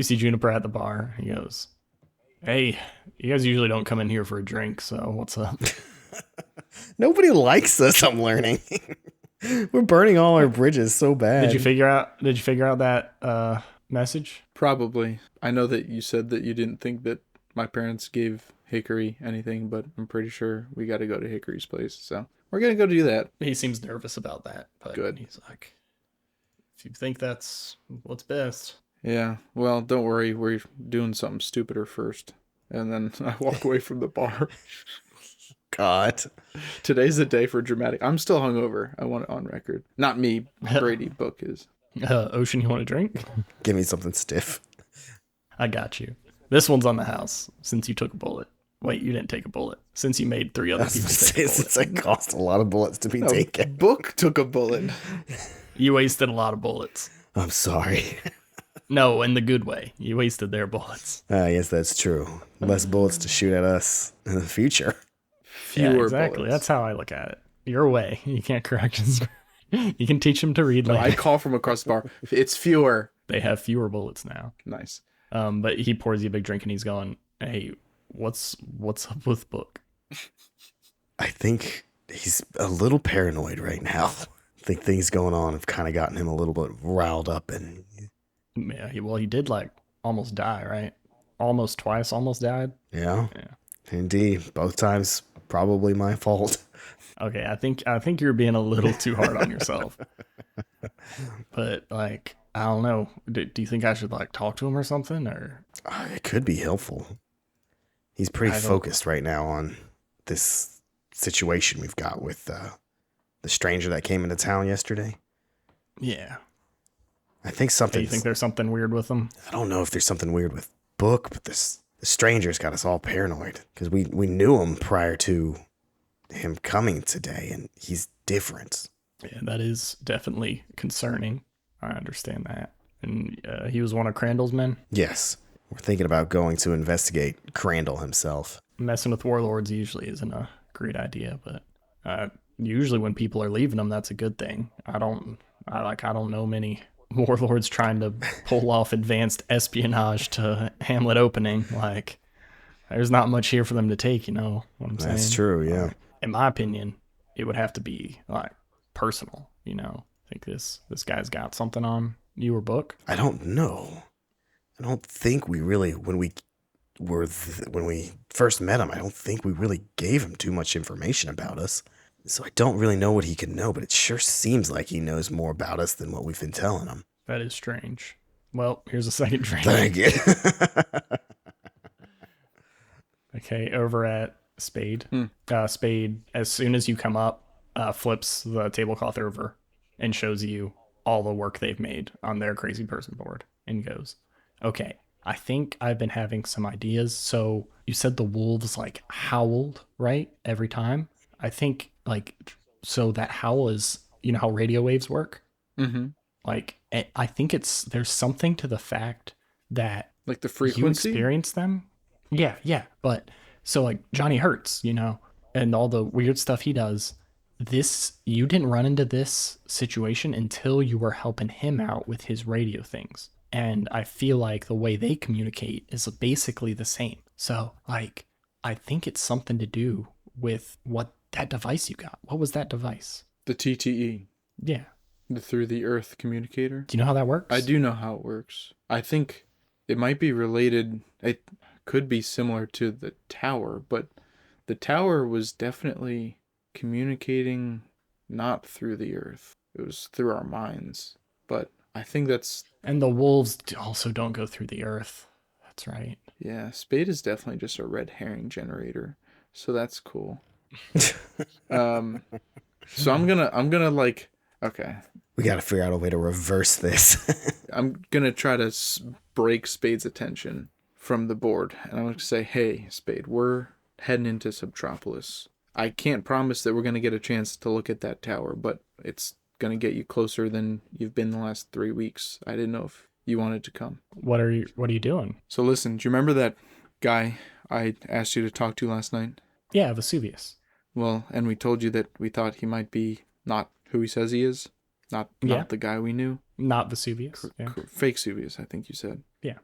see Juniper at the bar. He goes, "Hey, you guys usually don't come in here for a drink, so what's up?" Nobody likes us, I'm learning. We're burning all our bridges so bad. Did you figure out that message? Probably. I know that you said that you didn't think that my parents gave Hickory anything, but I'm pretty sure we got to go to Hickory's place. So we're going to go do that. He seems nervous about that, but good. He's like, if you think that's what's best. Yeah. Well, don't worry. We're doing something stupider first. And then I walk away from the bar. God. Today's the day for dramatic. I'm still hungover. I want it on record. Not me. Brady Book is. Ocean, you want a drink? Give me something stiff. I got you. This one's on the house since you took a bullet. Wait, you didn't take a bullet. Since you made 3 other people take a bullet. Since it cost a lot of bullets to be taken. Book took a bullet. You wasted a lot of bullets. I'm sorry. No, in the good way. You wasted their bullets. Yes, that's true. Less bullets to shoot at us in the future. Fewer exactly. Bullets. That's how I look at it. Your way. You can't correct us. You can teach them to read. No, I call from across the bar. It's fewer. They have fewer bullets now. Nice. But he pours you a big drink and he's going, "Hey, what's up with Book?" I think he's a little paranoid right now. I think things going on have kind of gotten him a little bit riled up. And yeah, he did like almost die, right? Almost twice, almost died. Yeah. Indeed. Both times, probably my fault. Okay, I think you're being a little too hard on yourself. But like, I don't know. Do you think I should like talk to him or something? Or it could be helpful. He's pretty focused right now on this situation we've got with the stranger that came into town yesterday. Yeah. I think something. You think there's something weird with him? I don't know if there's something weird with Book, but the stranger's got us all paranoid because we knew him prior to him coming today, and he's different. Yeah, that is definitely concerning. I understand that. And he was one of Crandall's men? Yes. We're thinking about going to investigate Crandall himself. Messing with warlords usually isn't a great idea, but usually when people are leaving them, that's a good thing. I don't know many warlords trying to pull off advanced espionage to Hamlet Opening. Like, there's not much here for them to take, you know what I'm That's saying? true, yeah. In my opinion, it would have to be like personal, you know. I think this guy's got something on you or Book. I don't know. I don't think we really, when we first met him, I don't think we really gave him too much information about us. So I don't really know what he could know, but it sure seems like he knows more about us than what we've been telling him. That is strange. Well, here's a second drink. Thank you. Okay, over at Spade. Spade, as soon as you come up, flips the tablecloth over and shows you all the work they've made on their crazy person board and goes, okay, I think I've been having some ideas. So you said the wolves like howled, right? Every time. I think so that howl is, you know how radio waves work? Mm-hmm. Like, I think there's something to the fact that Like the you frequency? experience them. Yeah. But so like Johnny Hurts, you know, and all the weird stuff he does, you didn't run into this situation until you were helping him out with his radio things. And I feel like the way they communicate is basically the same. So like, I think it's something to do with what that device you got. What was that device? The TTE. Yeah. The Through the Earth communicator. Do you know how that works? I do know how it works. I think it might be related. It could be similar to the tower, but the tower was definitely communicating not through the earth. It was through our minds. But I think that's... And the wolves also don't go through the earth. That's right. Yeah, Spade is definitely just a red herring generator. So that's cool. So I'm gonna like... Okay. We got to figure out a way to reverse this. I'm gonna try to break Spade's attention from the board, and I'm gonna say, "Hey, Spade, we're heading into Subtropolis. I can't promise that we're gonna get a chance to look at that tower, but it's gonna get you closer than you've been the last 3 weeks. I didn't know if you wanted to come." What are you doing? So listen, do you remember that guy I asked you to talk to last night? Yeah, Vesuvius. Well, and we told you that we thought he might be not who he says he is, not the guy we knew. Not Vesuvius. Yeah. Fake Suvius, I think you said. Yeah.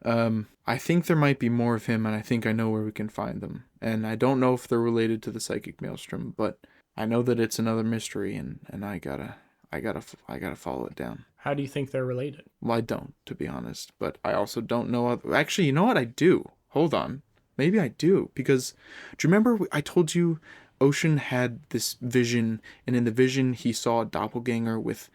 I think there might be more of him, and I think I know where we can find them. And I don't know if they're related to the Psychic Maelstrom, but I know that it's another mystery, and I gotta follow it down. How do you think they're related? Well, I don't, to be honest, but I also don't know. Actually, you know what I do? Hold on, maybe I do, because do you remember I told you Ocean had this vision, and in the vision he saw a doppelganger with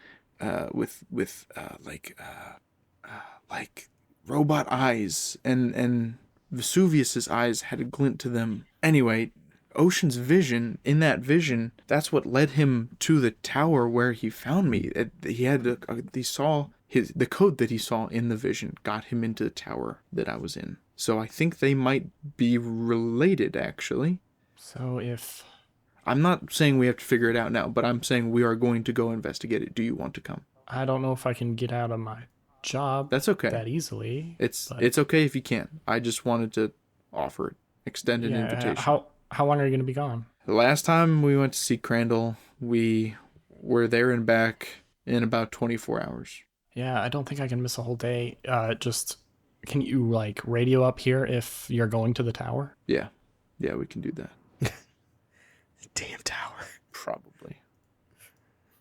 robot eyes, and Vesuvius's eyes had a glint to them. Anyway, Ocean's vision, in that vision, that's what led him to the tower where he found me. He saw the code that he saw in the vision got him into the tower that I was in. So I think they might be related, actually. So if... I'm not saying we have to figure it out now, but I'm saying we are going to go investigate it. Do you want to come? I don't know if I can get out of my job That's okay. that easily. It's okay if you can't. I just wanted to offer it. Extend an invitation. How long are you going to be gone? The last time we went to see Crandall, we were there and back in about 24 hours. Yeah, I don't think I can miss a whole day. Just, can you like radio up here if you're going to the tower? Yeah, we can do that. Damn tower. Probably.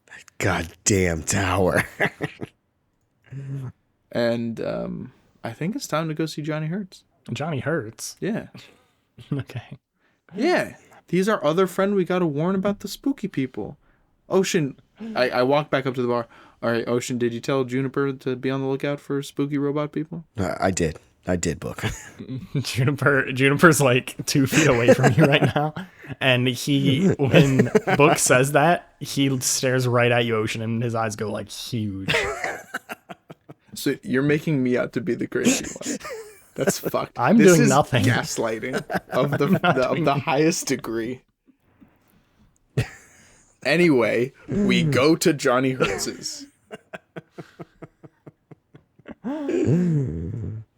That goddamn tower. And I think it's time to go see Johnny Hurts. Johnny Hurts. Yeah. Okay. Yeah. He's our other friend we got to warn about the spooky people. Ocean, I walked back up to the bar. All right, Ocean, did you tell Juniper to be on the lookout for spooky robot people? I did, Book. Juniper's like 2 feet away from you right now. And when Book says that, he stares right at you, Ocean, and his eyes go like huge. So you're making me out to be the crazy one. That's fucked. I'm this doing is nothing. Gaslighting of the highest degree. Anyway, we go to Johnny Hertz's.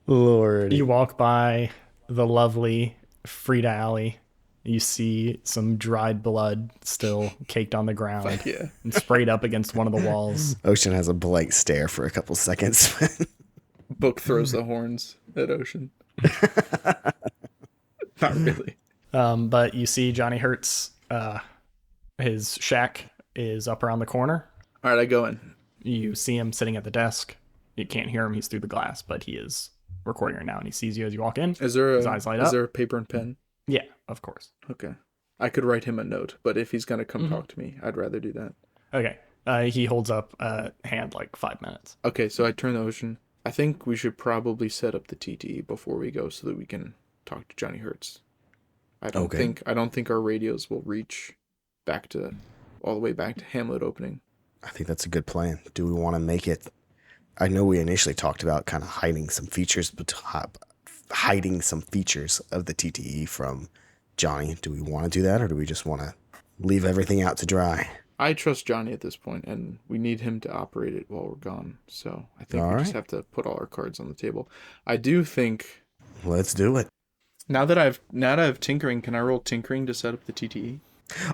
Lord. You walk by the lovely Frida Alley, You see some dried blood still caked on the ground Fuck yeah. and sprayed up against one of the walls. Ocean has a blank stare for a couple seconds. Book throws the horns at Ocean. Not really. But you see Johnny Hurt's, his shack is up around the corner. All right, I go in. You see him sitting at the desk. You can't hear him. He's through the glass, but he is recording right now, and he sees you as you walk in. Is there His eyes light up. there a paper and pen? Yeah, of course. Okay. I could write him a note, but if he's gonna come talk to me, I'd rather do that. Okay. He holds up a hand like 5 minutes. Okay, so I turn to Ocean. I think we should probably set up the TTE before we go so that we can talk to Johnny Hertz. I don't think our radios will reach all the way back to Hamlet Opening. I think that's a good plan. Do we want to make it? I know we initially talked about kind of hiding some features, of the TTE from Johnny. Do we want to do that, or do we just want to leave everything out to dry? I trust Johnny at this point, and we need him to operate it while we're gone. So I think we just have to put all our cards on the table. I do think. Let's do it. Now that I've tinkering, can I roll tinkering to set up the TTE?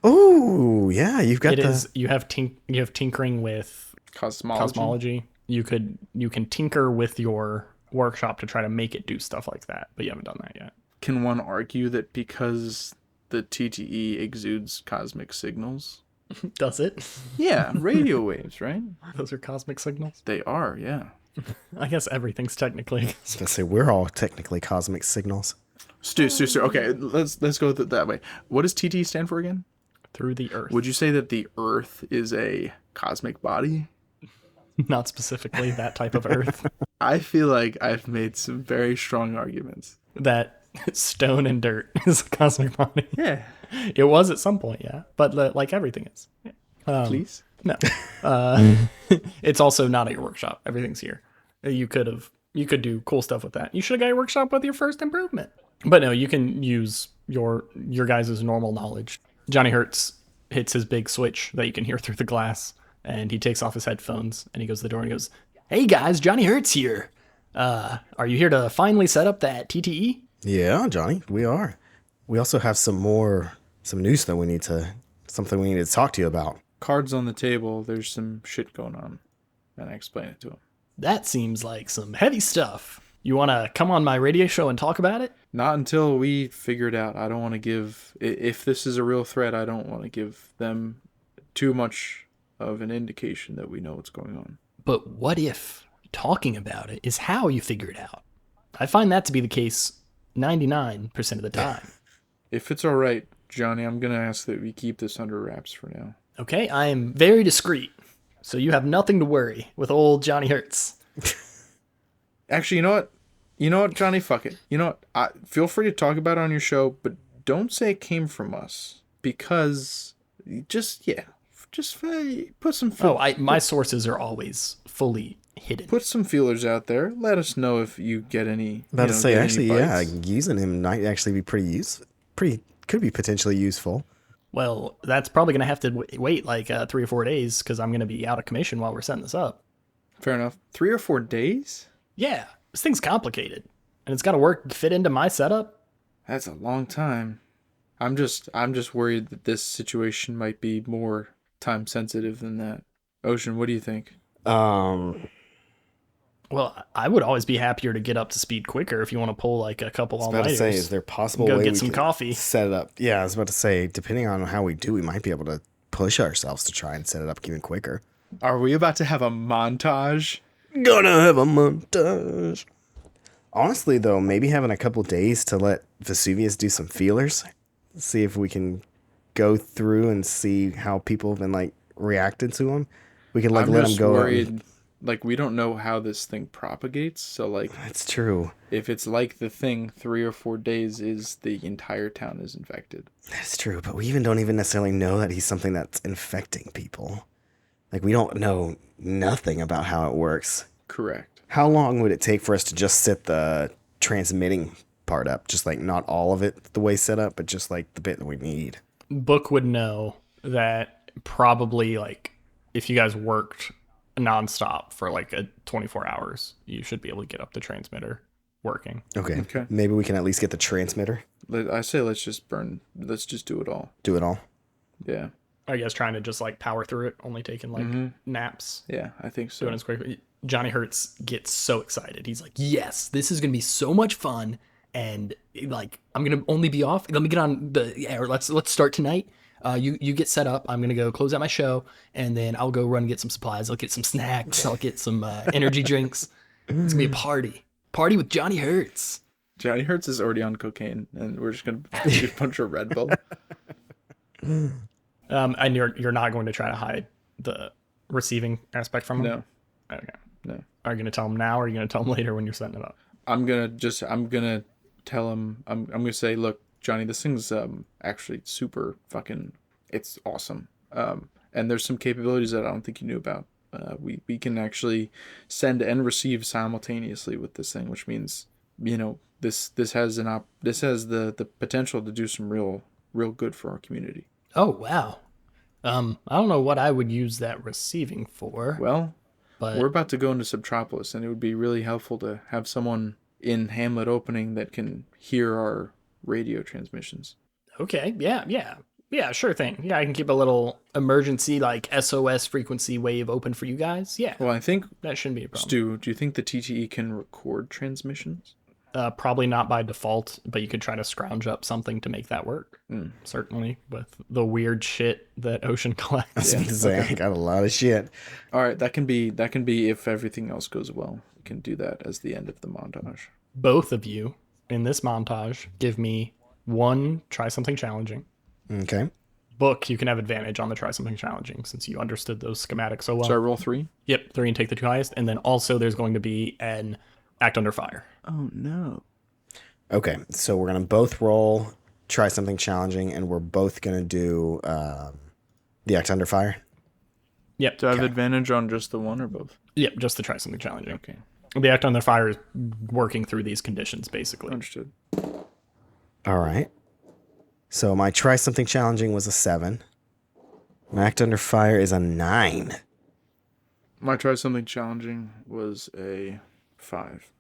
Oh yeah, you've got you have tinkering with cosmology. You can tinker with your workshop to try to make it do stuff like that, but you haven't done that yet. Can one argue that because the TTE exudes cosmic signals? Does it? Yeah, radio waves, right? Those are cosmic signals? They are, yeah. I guess everything's technically. I was gonna say we're all technically cosmic signals. Stu. Okay, let's go that way. What does TTE stand for again? Through the Earth. Would you say that the Earth is a cosmic body? Not specifically that type of Earth. I feel like I've made some very strong arguments. That stone and dirt is a cosmic body. Yeah. It was at some point, yeah. But like everything is. Please? No. It's also not at your workshop. Everything's here. You could do cool stuff with that. You should have got your workshop with your first improvement. But no, you can use your guys' normal knowledge. Johnny Hertz hits his big switch that you can hear through the glass, and he takes off his headphones, and he goes to the door and he goes, "Hey guys, Johnny Hertz here. Are you here to finally set up that TTE?" Yeah, Johnny, we are. We also have some news that we need to talk to you about. Cards on the table, there's some shit going on. And I explain it to him. That seems like some heavy stuff. You want to come on my radio show and talk about it? Not until we figure it out. I don't want to give... If this is a real threat, I don't want to give them too much of an indication that we know what's going on. But what if talking about it is how you figure it out? I find that to be the case 99% of the time. If it's all right, Johnny, I'm going to ask that we keep this under wraps for now. Okay, I am very discreet, so you have nothing to worry with old Johnny Hertz. Actually, you know what, Johnny? Fuck it. You know what? Feel free to talk about it on your show, but don't say it came from us, because just put some. Oh, my sources are always fully hidden. Put some feelers out there. Let us know if you get any. About to say, actually, yeah, using him might actually be could be potentially useful. Well, that's probably going to have to wait like 3 or 4 days because I'm going to be out of commission while we're setting this up. Fair enough. 3 or 4 days? Yeah, this thing's complicated, and it's got to fit into my setup. That's a long time. I'm just worried that this situation might be more time sensitive than that. Ocean, what do you think? Well, I would always be happier to get up to speed quicker if you want to pull like a couple all-nighters. I was about to say, is there a possible way we get some could coffee? Set it up? Yeah, I was about to say, depending on how we do, we might be able to push ourselves to try and set it up even quicker. Are we about to have a montage? Gonna have a montage. Honestly, though, maybe having a couple days to let Vesuvius do some feelers, see if we can go through and see how people have been like reacted to him. We can like let him go. Worried. Like, we don't know how this thing propagates, so, like... That's true. If it's like the thing, 3 or 4 days is the entire town is infected. That's true, but we don't even necessarily know that he's something that's infecting people. Like, we don't know nothing about how it works. Correct. How long would it take for us to just set the transmitting part up? Just, like, not all of it the way set up, but just, like, the bit that we need. Book would know that probably, like, if you guys worked nonstop for like a 24 hours, you should be able to get up the transmitter working. Okay. Okay. Maybe we can at least get the transmitter. I say let's just do it all. Do it all. Yeah. Are you guys trying to just like power through it, only taking like naps? Yeah, I think so. Doing it as quickly. Johnny Hertz gets so excited. He's like, "Yes, this is gonna be so much fun, and like I'm gonna only be off. Let me get on the air. Let's start tonight. You get set up. I'm gonna go close out my show, and then I'll go run and get some supplies. I'll get some snacks. I'll get some energy drinks. It's gonna be a party with Johnny Hertz." Johnny Hertz is already on cocaine, and we're just gonna do a bunch of Red Bull. And you're not going to try to hide the receiving aspect from him? No. Okay. No. Are you going to tell him now, or are you going to tell him later when you're setting it up? I'm gonna tell him. I'm gonna say, look, Johnny, this thing's actually super fucking. It's awesome. And there's some capabilities that I don't think you knew about. We can actually send and receive simultaneously with this thing, which means, you know, this has the potential to do some real good for our community. Oh, wow. I don't know what I would use that receiving for. Well, but we're about to go into Subtropolis, and it would be really helpful to have someone in Hamlet Opening that can hear our radio transmissions. okay, yeah, sure thing. Yeah, I can keep a little emergency like SOS frequency wave open for you guys. Yeah, Well, I think, that shouldn't be a problem. Stu, do you think the TTE can record transmissions? Probably not by default, but you could try to scrounge up something to make that work. Certainly, with the weird shit that Ocean collects. I was going to say, I got a lot of shit. All right, that can be if everything else goes well. We can do that as the end of the montage. Both of you in this montage give me one try something challenging. Okay. Book, you can have advantage on the try something challenging since you understood those schematics so well. So I roll 3? Yep, 3 and take the 2 highest. And then also there's going to be an act under fire. Oh no. Okay, so we're going to both roll, try something challenging, and we're both going to do the act under fire. Yep. Do I have advantage on just the one or both? Yep, just to try something challenging. Okay. The act under fire is working through these conditions, basically. Understood. All right. So my try something challenging was a 7. My act under fire is a 9. My try something challenging was a 5.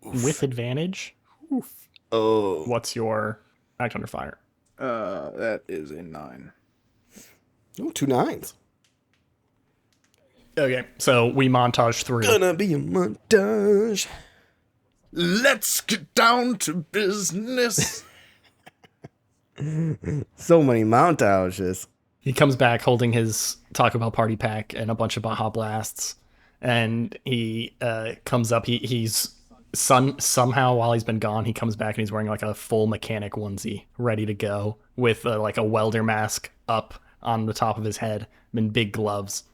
With advantage? Oof. Oh. What's your act under fire? That is a 9. Oh, 2 9s. Okay, so we montage through. Gonna be a montage. Let's get down to business. So many montages. He comes back holding his Taco Bell party pack and a bunch of Baja Blasts, and he comes up. He's somehow while he's been gone, he comes back and he's wearing like a full mechanic onesie, ready to go, with like a welder mask up on the top of his head and big gloves.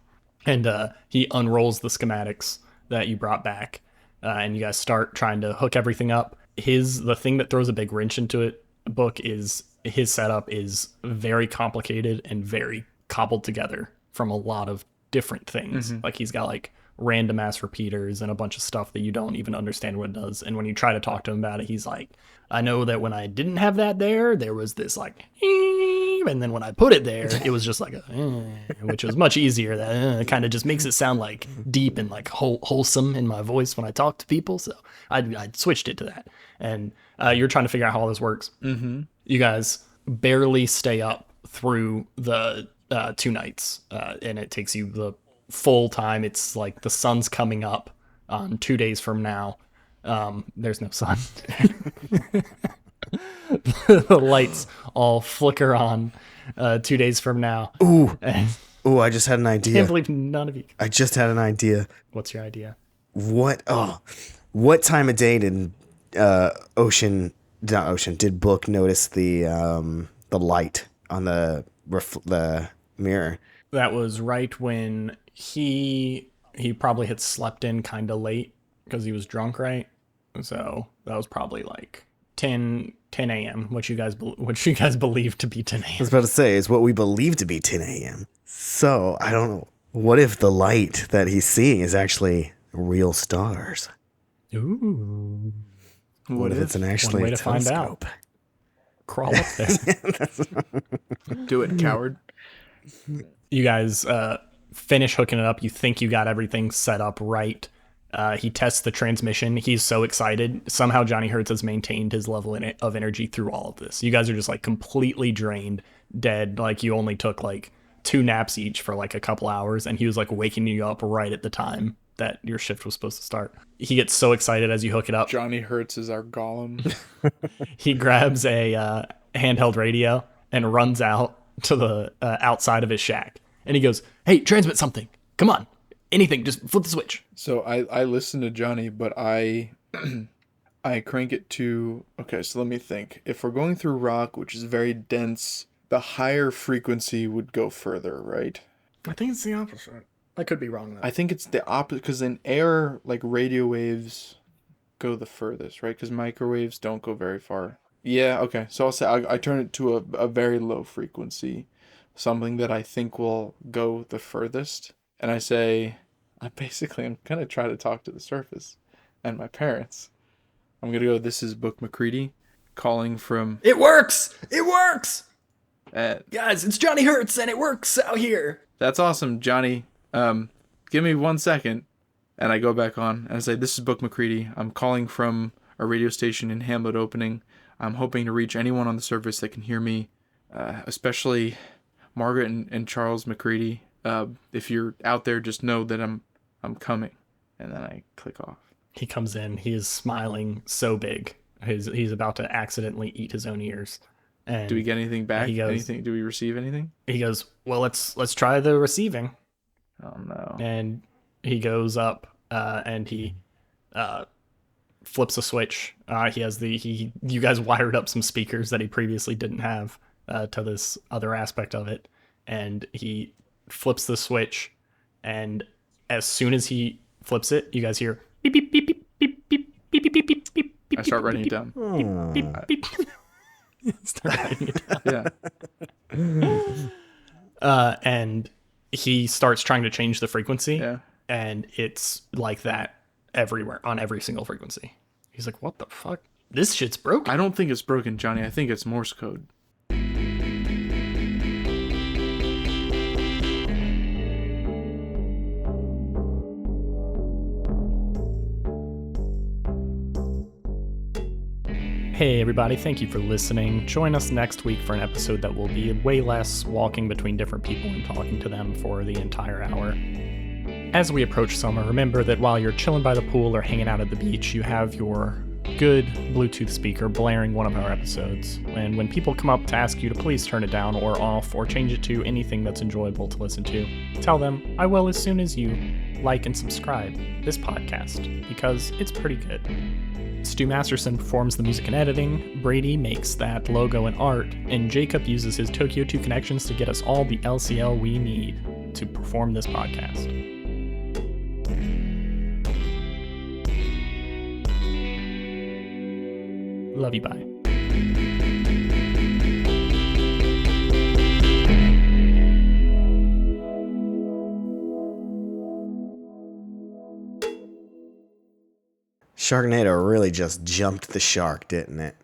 And he unrolls the schematics that you brought back, and you guys start trying to hook everything up. The thing that throws a big wrench into it, Book, is his setup is very complicated and very cobbled together from a lot of different things. Like he's got like random ass repeaters and a bunch of stuff that you don't even understand what it does. And when you try to talk to him about it, he's like, I know that when I didn't have that there was this like, and then when I put it there, it was just like a, which was much easier. That kind of just makes it sound like deep and like wholesome in my voice when I talk to people. So I switched it to that. And you're trying to figure out how all this works. Mm-hmm. You guys barely stay up through the 2 nights, and it takes you the full time. It's like the sun's coming up on 2 days from now. There's no sun. The lights all flicker on 2 days from now. Ooh, I just had an idea. Can't believe none of you. I just had an idea. What's your idea? What time of day did did Book notice the light on the mirror? That was right when he probably had slept in kind of late because he was drunk, right? So that was probably like 10 a.m., which you guys believe to be 10 I a.m. was about to say, is what we believe to be 10 a.m. So, I don't know. What if the light that he's seeing is actually real stars? Ooh. What if it's actually way a to find out. telescope? Crawl up there. Do it, coward. You guys finish hooking it up. You think you got everything set up right. He tests the transmission. He's so excited. Somehow Johnny Hertz has maintained his level of energy through all of this. You guys are just like completely drained, dead. Like you only took like 2 naps each for like a couple hours, and he was like waking you up right at the time that your shift was supposed to start. He gets so excited as you hook it up. Johnny Hertz is our golem. He grabs a handheld radio and runs out to the outside of his shack. And he goes, "Hey, transmit something. Come on. Anything. Just flip the switch." So I listen to Johnny, but I I crank it to, okay, so let me think. If we're going through rock, which is very dense, the higher frequency would go further, right? I think it's the opposite. I could be wrong, though. I think it's the opposite, because in air, like radio waves go the furthest, right? Because microwaves don't go very far. Yeah, okay. So I'll say I turn it to a very low frequency, something that I think will go the furthest. And I say, I'm going to try to talk to the surface and my parents. I'm going to go, "This is Book McCready calling from..." It works! It works! At, Guys, it's Johnny Hertz, and it works out here. "That's awesome, Johnny. Give me 1 second." And I go back on and I say, "This is Book McCready. I'm calling from a radio station in Hamlet Opening. I'm hoping to reach anyone on the surface that can hear me, especially Margaret and Charles McCready. If you're out there, just know that I'm coming." And then I click off. He comes in. He is smiling so big. He's about to accidentally eat his own ears. And Do we get anything back? He goes, Anything? Do we receive anything? He goes, "Well, let's try the receiving." Oh no. And he goes up and he flips a switch. He has you guys wired up some speakers that he previously didn't have to this other aspect of it, and he flips the switch, and as soon as he flips it, you guys hear beep beep beep beep beep beep beep beep beep beep beep. I start writing it down. Beep beep. Start writing it down. Yeah. And he starts trying to change the frequency. Yeah. And it's like that everywhere, on every single frequency. He's like, "What the fuck? This shit's broken." I don't think it's broken, Johnny. I think it's Morse code. Hey everybody, thank you for listening. Join us next week for an episode that will be way less walking between different people and talking to them for the entire hour. As we approach summer, remember that while you're chilling by the pool or hanging out at the beach, you have your good Bluetooth speaker blaring one of our episodes. And when people come up to ask you to please turn it down or off or change it to anything that's enjoyable to listen to, tell them, "I will as soon as you like and subscribe this podcast, because it's pretty good." Stu Masterson performs the music and editing, Brady makes that logo and art, and Jacob uses his Tokyo 2 connections to get us all the LCL we need to perform this podcast. Love you, bye. Sharknado really just jumped the shark, didn't it?